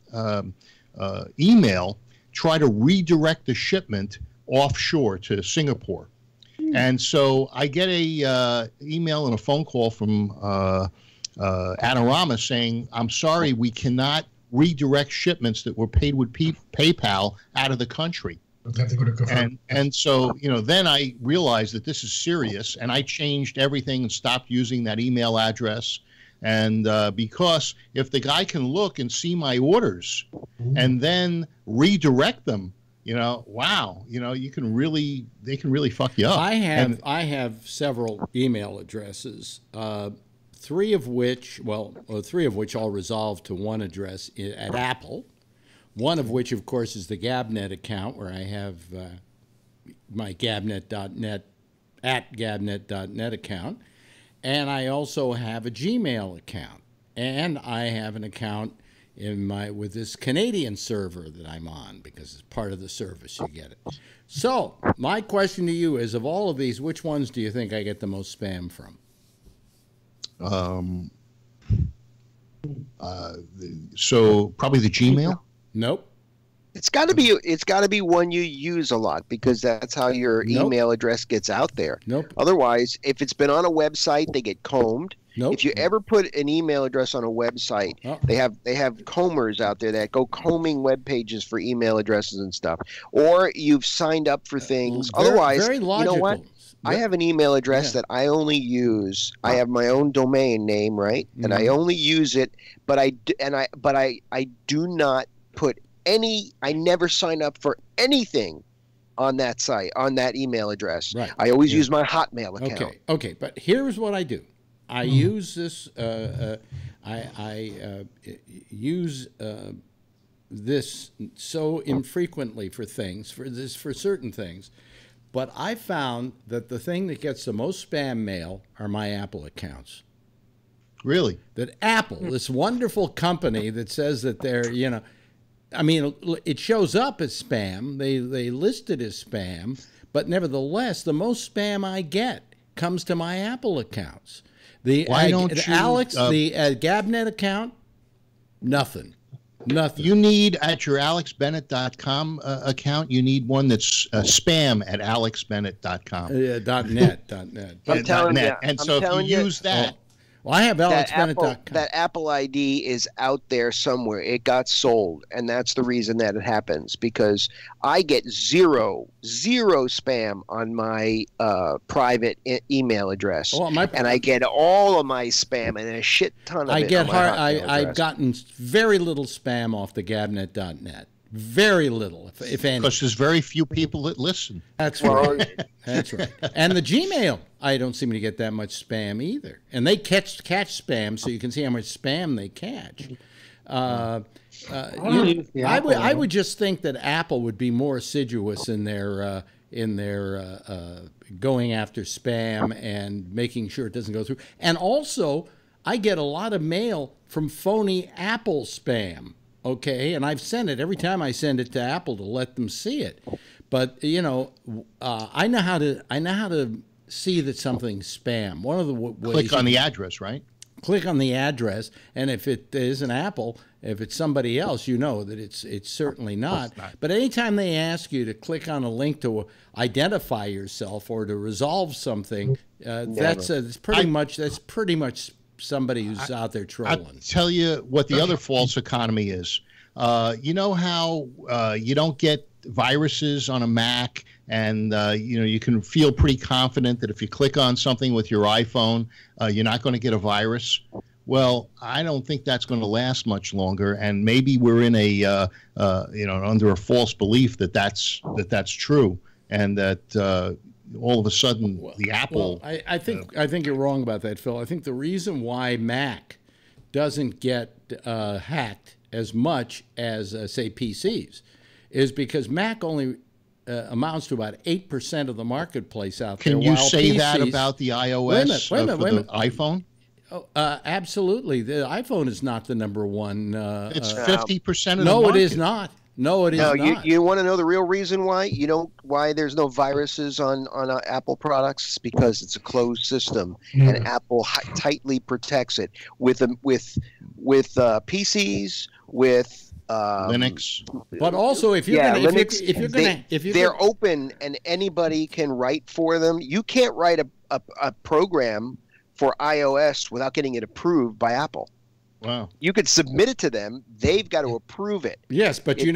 email tried to redirect the shipment offshore to Singapore. And so I get a email and a phone call from Adorama saying, "I'm sorry, we cannot redirect shipments that were paid with PayPal out of the country." And so, then I realized that this is serious, and I changed everything and stopped using that email address. And because if the guy can look and see my orders and then redirect them, wow, they can really fuck you up.
I have several email addresses, three of which all resolved to one address at Apple. One of which, of course, is the Gabnet account, where I have my Gabnet.net @Gabnet.net account, and I also have a Gmail account, and I have an account with this Canadian server that I'm on because it's part of the service you get it. So my question to you is: of all of these, which ones do you think I get the most spam from?
So probably the Gmail.
Nope.
It's got to be one you use a lot, because that's how your email address gets out there.
Nope.
Otherwise, if it's been on a website, they get combed.
Nope.
If you ever put an email address on a website, they have combers out there that go combing web pages for email addresses and stuff. Or you've signed up for things. Otherwise,
very logical.
You know what? I have an email address that I only use. I have my own domain name, right? And I only use it, but I do not put I never sign up for anything on that site, on that email address.
Right.
I always use my Hotmail account.
Okay, but here's what I do. I use this. I use this so infrequently for certain things, but I found that the thing that gets the most spam mail are my Apple accounts.
Really?
That Apple, this wonderful company that says that they're, I mean, it shows up as spam. They list it as spam, But nevertheless, the most spam I get comes to my Apple accounts. The Alex, the Gabnet account, nothing. Nothing.
You need, at your alexbennett.com account, you need one that's spam at alexbennett.com.
.net.
I'm telling you.
And so if you use that.
Well, I have alexbennett.com.
That Apple ID is out there somewhere. It got sold, and that's the reason that it happens, because I get zero spam on my private email address, and I get all of my spam and a shit ton of it on my Hotmail address.
I've gotten very little spam off the Gabnet.net. Very little, if any.
Because there's very few people that listen.
That's right. That's right. And the Gmail, I don't seem to get that much spam either. And they catch spam, so you can see how much spam they catch. I would just think that Apple would be more assiduous in their going after spam and making sure it doesn't go through. And also, I get a lot of mail from phony Apple spam. Okay, and I've sent it every time I send it to Apple to let them see it. But you know, I know how to see that something's spam. One of the ways,
click on the address, right?
Click on the address, and if it is an Apple, if it's somebody else, you know that it's certainly not. But anytime they ask you to click on a link to identify yourself or to resolve something, that's pretty much somebody who's out there trolling.
I'll tell you what the other false economy is. You know how you don't get viruses on a Mac, and you can feel pretty confident that if you click on something with your iPhone, you're not going to get a virus. Well, I don't think that's going to last much longer, and maybe we're in a under a false belief that that's true, and that. All of a sudden, the Apple.
Well, I think you're wrong about that, Phil. I think the reason why Mac doesn't get hacked as much as say PCs is because Mac only amounts to about 8% of the marketplace out there.
Can you say that about the iOS
wait a minute.
iPhone?
Oh, absolutely. The iPhone is not the number one.
It's 50% of the market.
No, it is not. No, it is not.
You want to know the real reason why why there's no viruses on Apple products? It's because it's a closed system, and Apple tightly protects it with PCs, with
Linux.
But also,
they're open and anybody can write for them. You can't write a program for iOS without getting it approved by Apple.
Wow!
You could submit it to them; they've got to approve it.
Yes, but you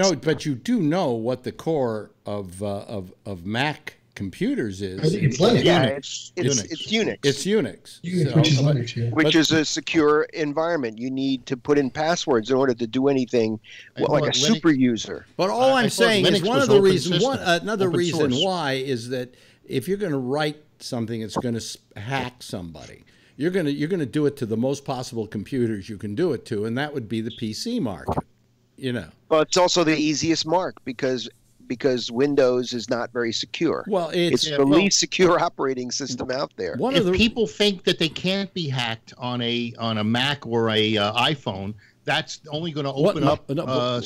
do know what the core of Mac computers is.
I think it's Linux.
Yeah, it's Unix.
It's Unix.
Which is Linux, yeah.
Which is a secure environment. You need to put in passwords in order to do anything like a super user.
But all I'm saying is another reason why is that if you're going to write something that's going to hack somebody, you're going to do it to the most possible computers you can do it to, and that would be the PC market.
Well, it's also the easiest mark because Windows is not very secure.
Well,
it's the least secure operating system out there.
If people think that they can't be hacked on a Mac or a iPhone, that's only going to open up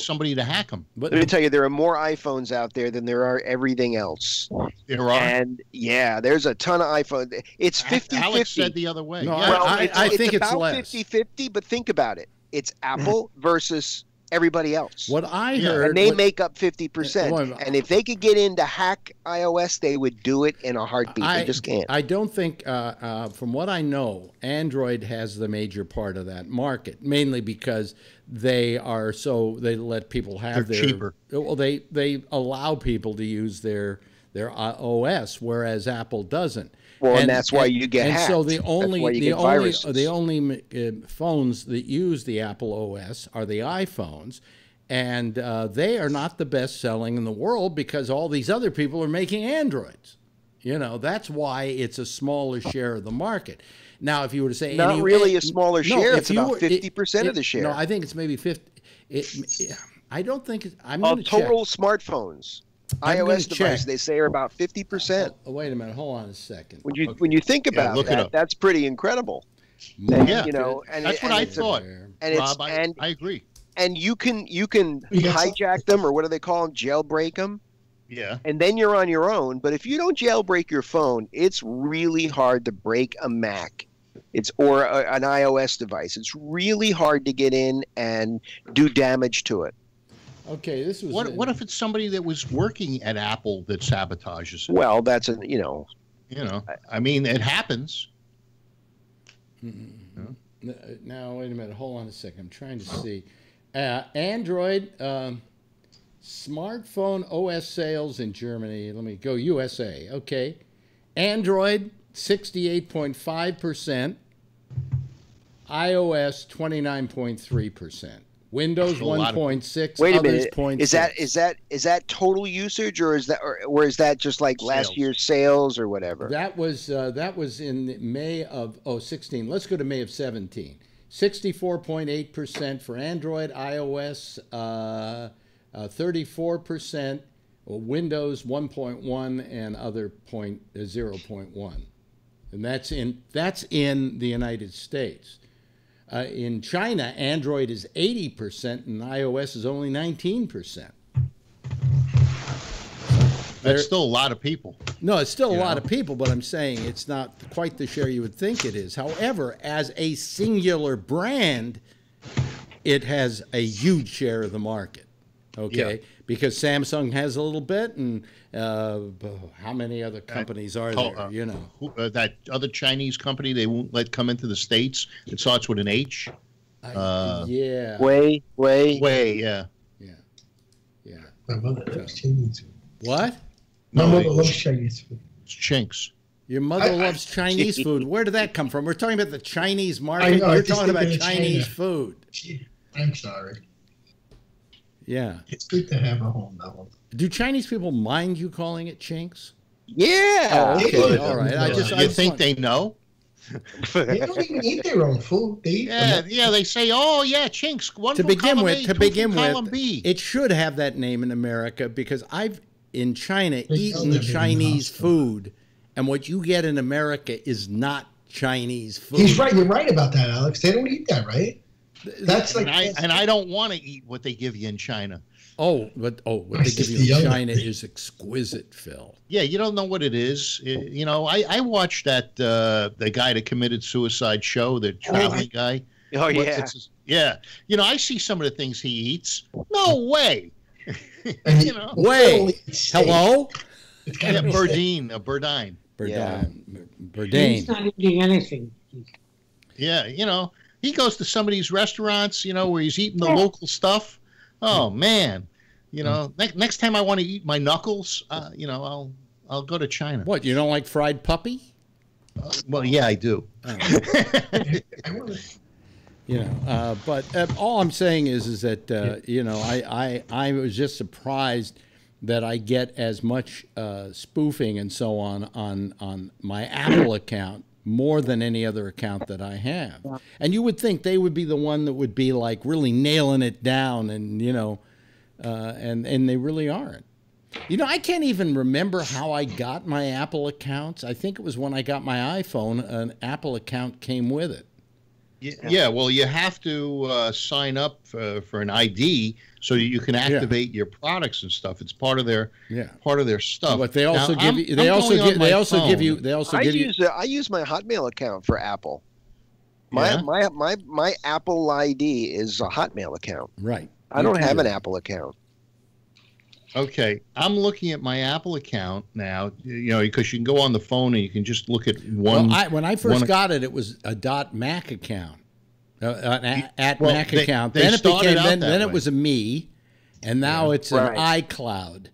somebody to hack them.
Let me tell you, there are more iPhones out there than there are everything else.
There are?
And, there's a ton of iPhones. It's 50-50.
Alex said the other way.
No, well, I think it's
about
less.
50-50, but think about it. It's Apple versus everybody else.
What I heard,
and they make up 50%. And if they could get in to hack iOS, they would do it in a heartbeat. They just can't.
I don't think, from what I know, Android has the major part of that market, mainly because they let people have
They're cheaper.
Well, they allow people to use their OS, whereas Apple doesn't.
Well, and that's why you get hacked.
And so the only phones that use the Apple OS are the iPhones, and they are not the best selling in the world because all these other people are making Androids. That's why it's a smaller share of the market. Now, if you were to say
not really a smaller share, it's about 50% of the share.
No, I think it's maybe 50. I don't think it's. I'm
of total smartphones. iOS devices, they say, are about 50%.
Oh, wait a minute. Hold on a second.
When you think about that, that's pretty incredible.
And,
and
that's what I thought.
And
Rob, I agree.
And you can hijack them, or what do they call them? Jailbreak them.
Yeah.
And then you're on your own. But if you don't jailbreak your phone, it's really hard to break a Mac. Or an iOS device. It's really hard to get in and do damage to it.
Okay, this was.
What if it's somebody that was working at Apple that sabotages it?
Well, that's I
mean, it happens.
Now, wait a minute. Hold on a second. I'm trying to see. Android smartphone OS sales in Germany. Let me go USA. Okay. Android 68.5%. iOS 29.3%. Windows 1.6.
Wait a minute.
0.6.
Is that total usage, or is that just like last year's sales or whatever?
That was in May of 16. Let's go to May of 17. 64.8% for Android, iOS 34%, Windows 1.1, and other 0.1. And that's in the United States. In China, Android is 80% and iOS is only 19%.
That's still a lot of people.
No, it's still a lot of people, but I'm saying it's not quite the share you would think it is. However, as a singular brand, it has a huge share of the market. Okay, because Samsung has a little bit, and how many other companies are there?
That other Chinese company they won't let come into the States. It starts with an H.
Yeah.
Way.
Yeah.
My mother loves Chinese food.
What?
My mother loves Chinese food.
It's Chinks.
Your mother loves Chinese food. Where did that come from? We're talking about the Chinese market.
I know,
You're talking about Chinese food.
I'm sorry.
Yeah.
It's good to have a home now.
Do Chinese people mind you calling it Chinks?
Yeah.
Oh, okay. All right.
You think they know?
They don't even eat their own food. They eat
they say, "Oh, yeah, Chinks." One
to
from
begin
column
with,
A,
to
two
begin
from column
with,
B.
it should have that name in America because I've in China eaten Chinese food, and what you get in America is not Chinese food.
He's right. You're right about that, Alex. They don't eat that, right? That's like,
and I don't want to eat what they give you in China.
What they give you in China is exquisite, Phil.
Yeah, you don't know what it is. I watched that the guy that committed suicide show, the traveling guy.
Oh yeah,
yeah. I see some of the things he eats. No way.
Way. Hello.
Yeah, Burdine.
He's not eating anything.
Yeah, he goes to some of these restaurants, where he's eating the local stuff. Oh man, next time I want to eat my knuckles, I'll go to China.
What, you don't like fried puppy?
Well, yeah, I do.
But all I'm saying is that I was just surprised that I get as much spoofing and so on my Apple account more than any other account that I have. And you would think they would be the one that would be like really nailing it down, and and they really aren't. I can't even remember how I got my Apple accounts. I think it was when I got my iPhone, an Apple account came with it.
Yeah, well, you have to sign up for an ID so you can activate your products and stuff. It's part of their stuff.
But they also
now,
give you. They also give you.
I use my Hotmail account for Apple. My Apple ID is a Hotmail account.
Right.
I don't have an Apple account.
Okay, I'm looking at my Apple account now, because you can go on the phone and you can just look at one.
Well, when I first got it, it was a .Mac account, Mac account. Then it became, then it was a Me, and now it's an iCloud.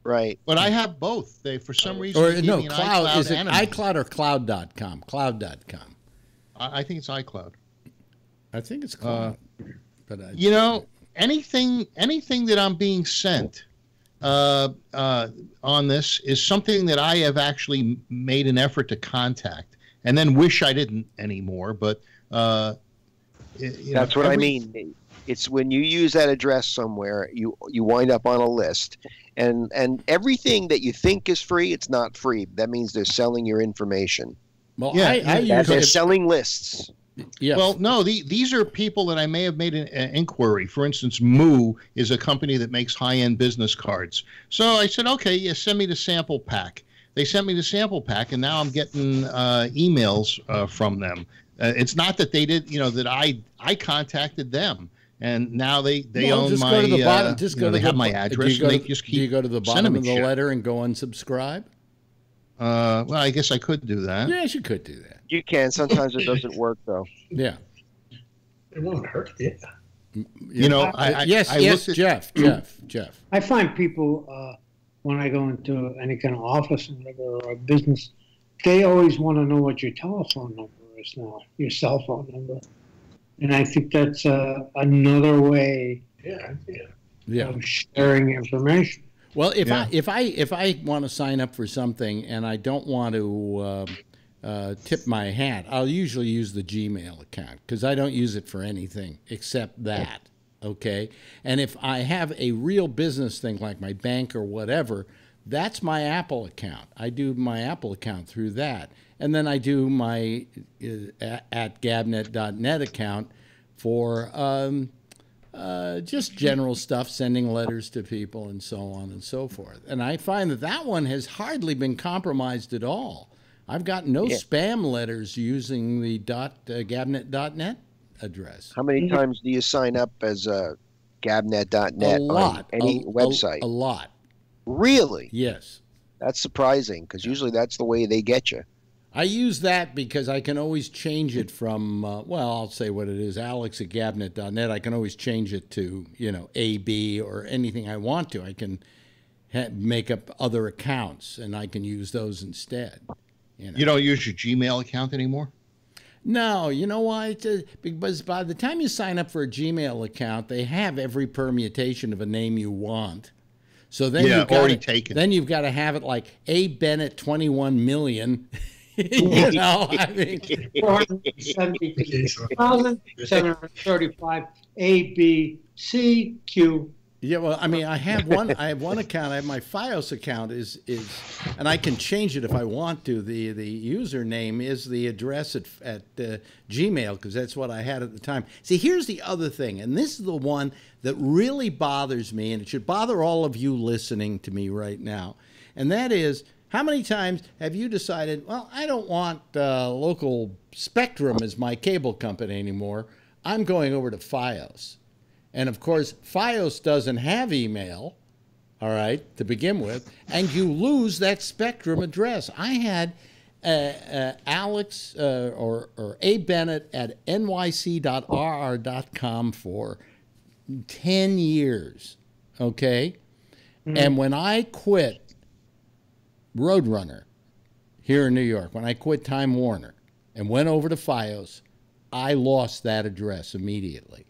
Right.
But I have both. They, for some reason,
or no, Cloud. Is it iCloud or Cloud.com? Cloud.com.
I think it's iCloud.
I think it's Cloud. But
anything that I'm being sent on this is something that I have actually made an effort to contact, and then wish I didn't anymore. But
that's what I mean. It's when you use that address somewhere, you wind up on a list, and everything that you think is free, it's not free. That means they're selling your information.
Well, they're
selling lists.
Yes.
Well, no, these are people that I may have made an inquiry. For instance, Moo is a company that makes high-end business cards. So I said, okay, yeah, send me the sample pack. They sent me the sample pack, and now I'm getting emails from them. It's not that they did, that I contacted them, and now they own
just
my.
Go to the bottom. Just go to
they
the
have my address.
Do
you
go to the bottom of the letter and go unsubscribe?
Well, I guess I could do that.
Yes, you could do that.
You can. Sometimes it doesn't work though.
Yeah.
It won't hurt you.
Yes, Jeff.
I find people when I go into any kind of office or a business, they always want to know what your telephone number is now, your cell phone number, and I think that's another way of sharing information.
Well, if I want to sign up for something and I don't want to tip my hat, I'll usually use the Gmail account because I don't use it for anything except that. Okay, and if I have a real business thing like my bank or whatever, that's my Apple account. I do my Apple account through that, and then I do my at gabnet.net account for just general stuff, sending letters to people and so on and so forth. And I find that one has hardly been compromised at all. I've got no spam letters using the gabnet.net address.
How many times do you sign up as a gabnet.net on any website?
A lot.
Really?
Yes.
That's surprising because usually that's the way they get you.
I use that because I can always change it from, I'll say what it is, Alex at gabnet.net. I can always change it to, AB or anything I want to. I can make up other accounts, and I can use those instead.
You don't use your Gmail account anymore?
No, you know why? Because by the time you sign up for a Gmail account, they have every permutation of a name you want. So then then you've got to have it like A Bennett 21 million. I mean 472,735 ABCQ. Yeah, well, I mean, I have one account. I have my FiOS account is, and I can change it if I want to. The username is the address at Gmail because that's what I had at the time. See, here's the other thing, and this is the one that really bothers me, and it should bother all of you listening to me right now, and that is, how many times have you decided, well, I don't want local Spectrum as my cable company anymore. I'm going over to FiOS. And, of course, FiOS doesn't have email, all right, to begin with, and you lose that Spectrum address. I had Alex or A. Bennett at nyc.rr.com for 10 years, okay? Mm-hmm. And when I quit Roadrunner here in New York, when I quit Time Warner and went over to FiOS, I lost that address immediately.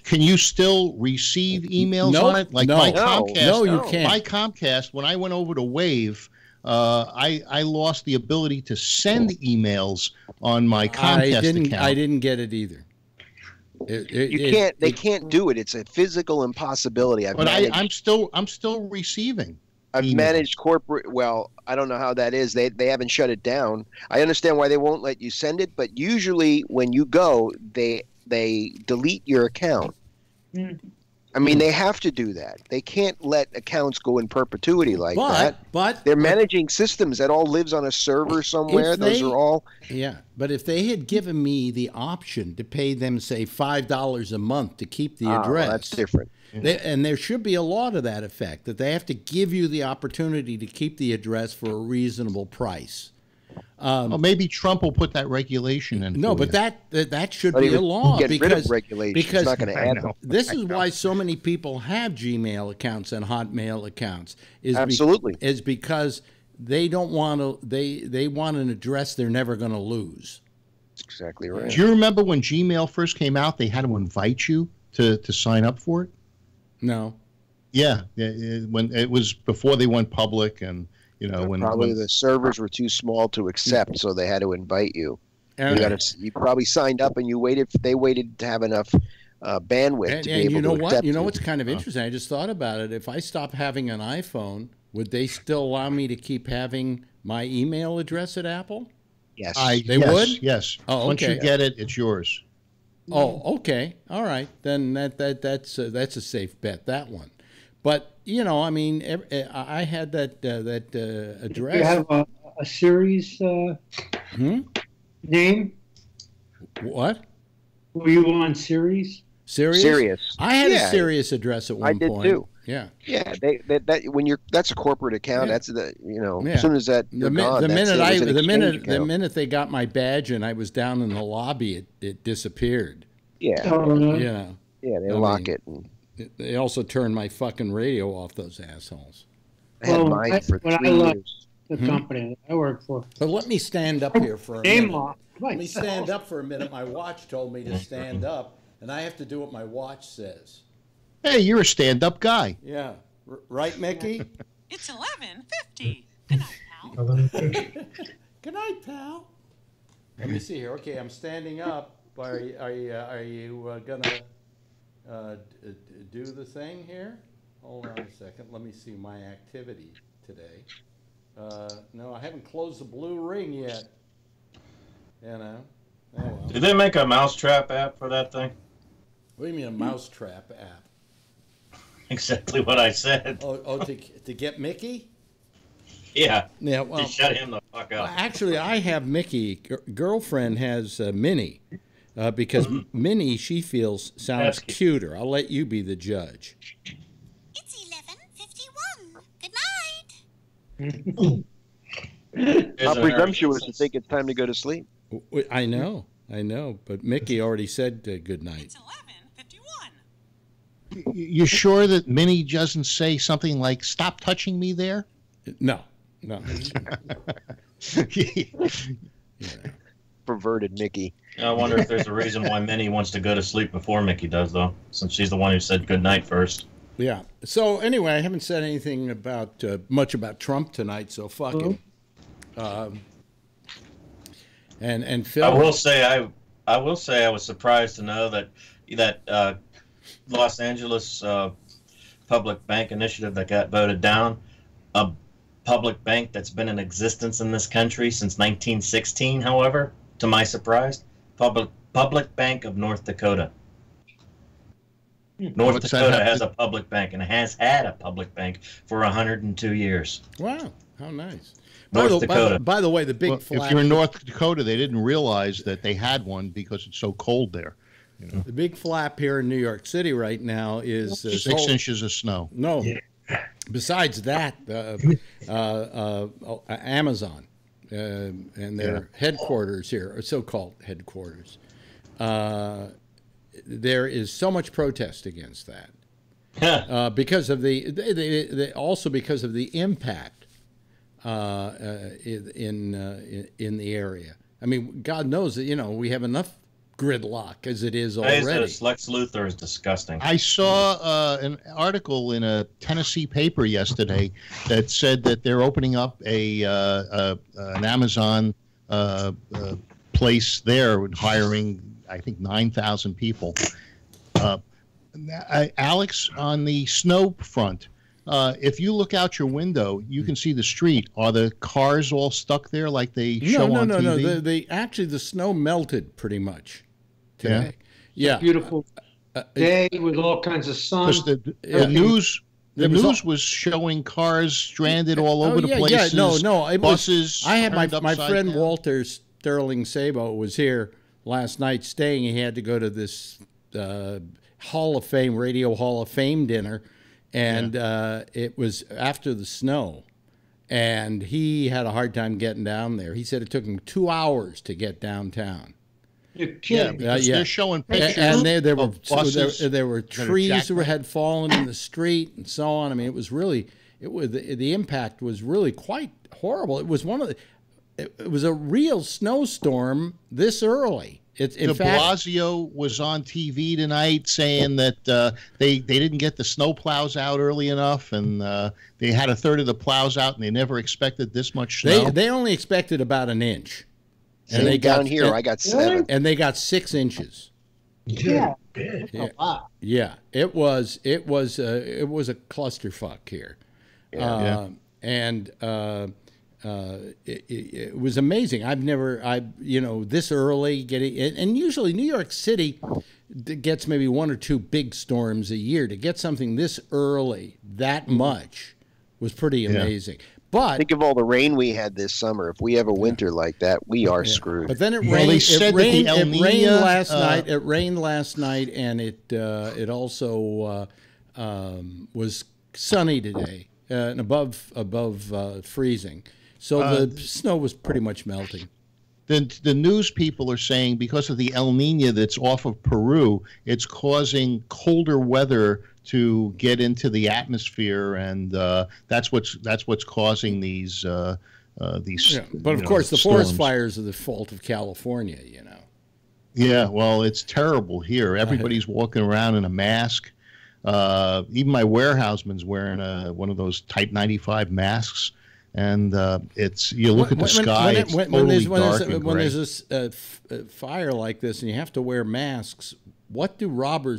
Can you still receive emails on it? Like my Comcast,
no, you can't.
My Comcast, when I went over to Wave, I lost the ability to send emails on my Comcast account.
I didn't get it either.
They can't do it. It's a physical impossibility.
I'm still receiving.
I've managed corporate. Well, I don't know how that is. They haven't shut it down. I understand why they won't let you send it, but usually when you go, they delete your account. Mm. I mean, they have to do that. They can't let accounts go in perpetuity like that.
But
they're managing systems that all lives on a server somewhere. Those are all.
Yeah, but if they had given me the option to pay them, say, $5 a month to keep the address,
that's different.
And there should be a law to that effect, that they have to give you the opportunity to keep the address for a reasonable price.
Well, maybe Trump will put that regulation in.
No, but that should be a law.
Get rid of regulation. It's not going to add them.
This is why so many people have Gmail accounts and Hotmail accounts.
Absolutely.
Is because they don't want to. They want an address they're never going to lose.
That's exactly right.
Do you remember when Gmail first came out? They had to invite you to sign up for it.
No.
Yeah, when it was before they went public, and when
the servers were too small to accept, so they had to invite you. You probably signed up, and they waited to have enough bandwidth to be able to accept
you know what's kind of interesting? I just thought about it. If I stop having an iPhone, would they still allow me to keep having my email address at Apple?
Yes.
They
yes,
would?
Yes.
Oh,
Once
okay.
you get it, it's yours.
Oh, okay. All right. Then that's a safe bet, that one. But, you know, I mean, I had that address.
You have a series name?
What?
Were you on Sirius?
Sirius.
I had a Sirius address at one point.
I did too.
Yeah.
Yeah. That when that's a corporate account.
Yeah.
That's
Yeah.
as soon as that you're gone,
the
account.
minute they got my badge and I was down in the lobby, it disappeared.
Yeah.
You know.
Yeah. They lock it. And
they also turned my fucking radio off. Those assholes.
I had mine for 3 years.
The company that I work for.
But let me stand up here for a minute.
Lock.
Let me stand up for a minute. My watch told me to stand up, and I have to do what my watch says.
Hey, you're a stand-up guy.
Yeah. Right, Mickey?
It's 11:50. Good night, pal.
Good night, pal. Let me see here. Okay, I'm standing up. Are you gonna do the thing here? Hold on a second. Let me see my activity today. No, I haven't closed the blue ring yet. You know. Oh, well.
Did they make a mousetrap app for that thing?
What do you mean a mousetrap app?
Exactly what I said.
Oh, to get Mickey?
Yeah.
Yeah. Well,
to shut him the fuck up.
Well, actually, I have Mickey. Girlfriend has Minnie, because Minnie, she feels sounds cuter. I'll let you be the judge.
It's 11:51. Good night.
How presumptuous to think it's time to go to sleep.
I know, but Mickey already said good night.
It's 11:51.
You sure that Minnie doesn't say something like, "Stop touching me there"?
No.
Perverted Mickey.
I wonder if there's a reason why Minnie wants to go to sleep before Mickey does, though, since she's the one who said good night first.
Yeah. So anyway, I haven't said anything about much about Trump tonight, so fuck him. And Phil.
I will say I was surprised to know that Los Angeles public bank initiative that got voted down, a public bank that's been in existence in this country since 1916. However, to my surprise, Public Bank of North Dakota. North Dakota has a public bank and has had a public bank for 102 years.
Wow, how nice.
North Dakota.
By the way, the big flap.
If you're in North Dakota, they didn't realize that they had one because it's so cold there. You know?
The big flap here in New York City right now is
6 inches of snow.
No. Yeah. Besides that, Amazon and their headquarters here, or so-called headquarters, there is so much protest against that because of also because of the impact in the area. I mean, God knows that we have enough gridlock as it is already.
Lex Luthor is disgusting.
I saw an article in a Tennessee paper yesterday that said that they're opening up an Amazon place there and hiring, I think, 9,000 people. Alex, on the snow front, if you look out your window, you can see the street. Are the cars all stuck there like they show on TV?
No. Actually, the snow melted pretty much today. Yeah.
Beautiful day with all kinds of sun.
The news was showing cars stranded all over the place.
Yeah,
buses.
I had my friend
down.
Walter Sterling Sabo was here last night staying. He had to go to this Hall of Fame, Radio Hall of Fame dinner, and it was after the snow, and he had a hard time getting down there. He said it took him 2 hours to get downtown.
Yeah, because they're showing pictures.
And there were
buses
there were trees that had fallen in the street and so on. I mean, the impact was really quite horrible. It was it was a real snowstorm this early. De
Blasio was on TV tonight saying that they didn't get the snow plows out early enough, and they had a third of the plows out, and they never expected this much snow.
They only expected about an inch.
And they got here. I got 7,
and they got 6 inches.
Yeah,
yeah. It was a clusterfuck here, and it was amazing. This early getting, and usually New York City gets maybe 1 or 2 big storms a year. To get something this early, that much, was pretty amazing. But
think of all the rain we had this summer. If we have a winter like that, we are screwed.
But then it rained. It rained last night. It rained last night, and it also was sunny today and above freezing. So the snow was pretty much melting.
The news people are saying because of the El Nino that's off of Peru, it's causing colder weather to get into the atmosphere, and that's what's causing these. But
of course, the forest fires are the fault of California.
Yeah, well, it's terrible here. Everybody's walking around in a mask. Even my warehouseman's wearing one of those Type 95 masks. And you look at the sky, it's totally dark and gray.
When there's a fire like this and you have to wear masks, what do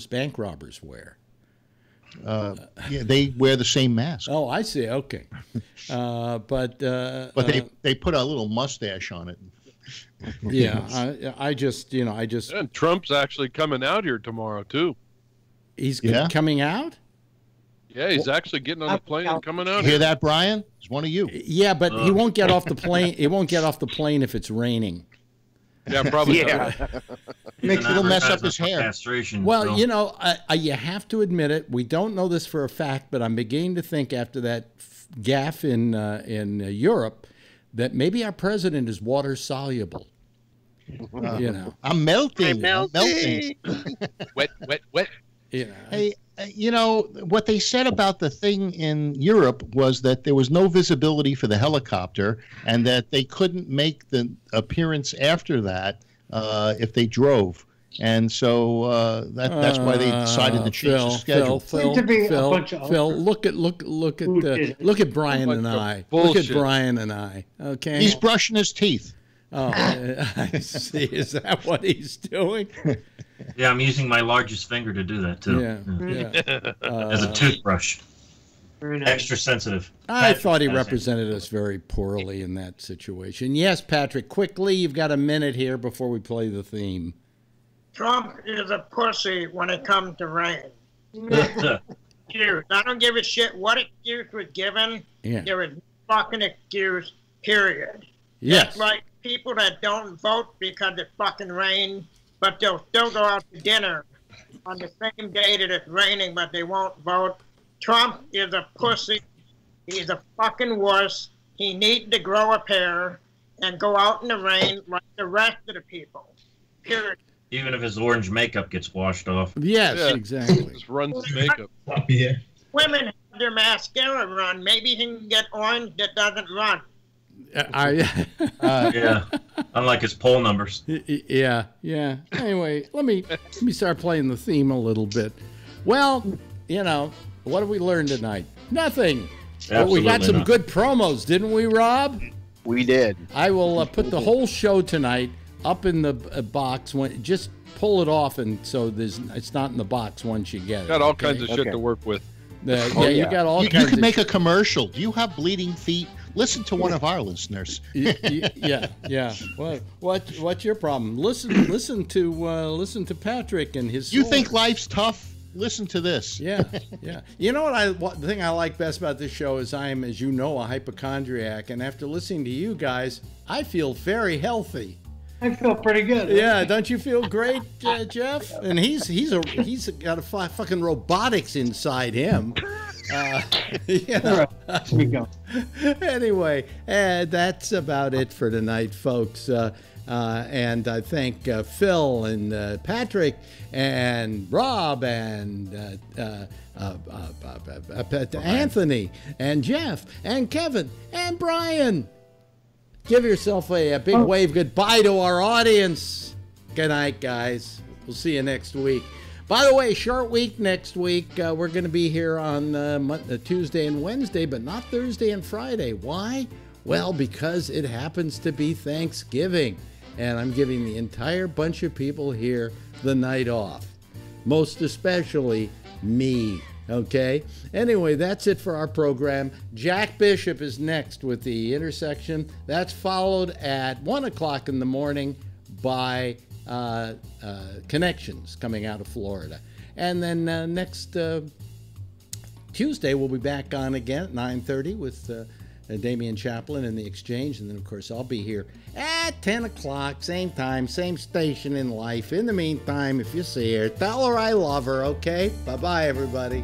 bank robbers wear?
They wear the same mask.
Oh, I see. Okay. But
they put a little mustache on it.
Yeah, I just.
And Trump's actually coming out here tomorrow, too.
He's coming out?
Yeah, he's actually getting on the plane and coming out.
Hear that, Brian? It's one of you.
Yeah, but he won't get off the plane. He won't get off the plane if it's raining.
Yeah, probably.
It'll mess up his hair.
Well, you have to admit it. We don't know this for a fact, but I'm beginning to think after that gaffe in Europe that maybe our president is water soluble.
I'm melting. I'm melting.
Wet.
Hey, what they said about the thing in Europe was that there was no visibility for the helicopter and that they couldn't make the appearance after that if they drove. And so that's why they decided to change the schedule.
Phil, look at Brian and I. Look at Brian and I. Okay.
He's brushing his teeth.
Oh, I see. Is that what he's doing?
Yeah, I'm using my largest finger to do that too.
Yeah.
As a toothbrush. Extra sensitive.
I thought he represented us very poorly in that situation. Yes, Patrick, quickly, you've got a minute here before we play the theme.
Trump is a pussy when it comes to rain. Excuse. I don't give a shit what excuse was given.
Yeah.
There is no fucking excuse, period.
Yes.
That's like people that don't vote because it fucking rained, but they'll still go out to dinner on the same day that it's raining, but they won't vote. Trump is a pussy. He's a fucking wuss. He needs to grow a pair and go out in the rain like the rest of the people. Period.
Even if his orange makeup gets washed off.
Yes, exactly.
Just runs the makeup.
Yeah.
Women have their mascara run. Maybe he can get orange that doesn't run.
Yeah, unlike his poll numbers.
Yeah. Anyway, let me start playing the theme a little bit. Well, what did we learn tonight? Nothing. But we got some good promos, didn't we, Rob?
We did.
I will put the whole show tonight up in the box. Just pull it off, and so it's not in the box once you get it.
Got all kinds of shit to work with.
You got all kinds.
You can make a commercial. Do you have bleeding feet? Listen to one of our listeners.
Yeah. What's your problem? Listen to Patrick and his.
You think life's tough? Listen to this.
Yeah. You know the thing I like best about this show is I am, as you know, a hypochondriac, and after listening to you guys, I feel very healthy.
I feel pretty good.
Yeah, don't you feel great, Jeff? And he's got a fucking robotics inside him. Anyway, that's about it for tonight, folks. And I thank Phil and Patrick and Rob and Anthony and Jeff and Kevin and Brian. Give yourself a big wave goodbye to our audience. Good night, guys. We'll see you next week. By the way, short week next week. We're going to be here on Tuesday and Wednesday, but not Thursday and Friday. Why? Well, because it happens to be Thanksgiving, and I'm giving the entire bunch of people here the night off. Most especially me. Okay. Anyway, that's it for our program. Jack Bishop is next with The Intersection. That's followed at 1 o'clock in the morning by Connections coming out of Florida. And then next Tuesday, we'll be back on again at 9:30 with Damian Chaplin and The Exchange. And then, of course, I'll be here at 10 o'clock, same time, same station in life. In the meantime, if you see her, tell her I love her, okay? Bye-bye, everybody.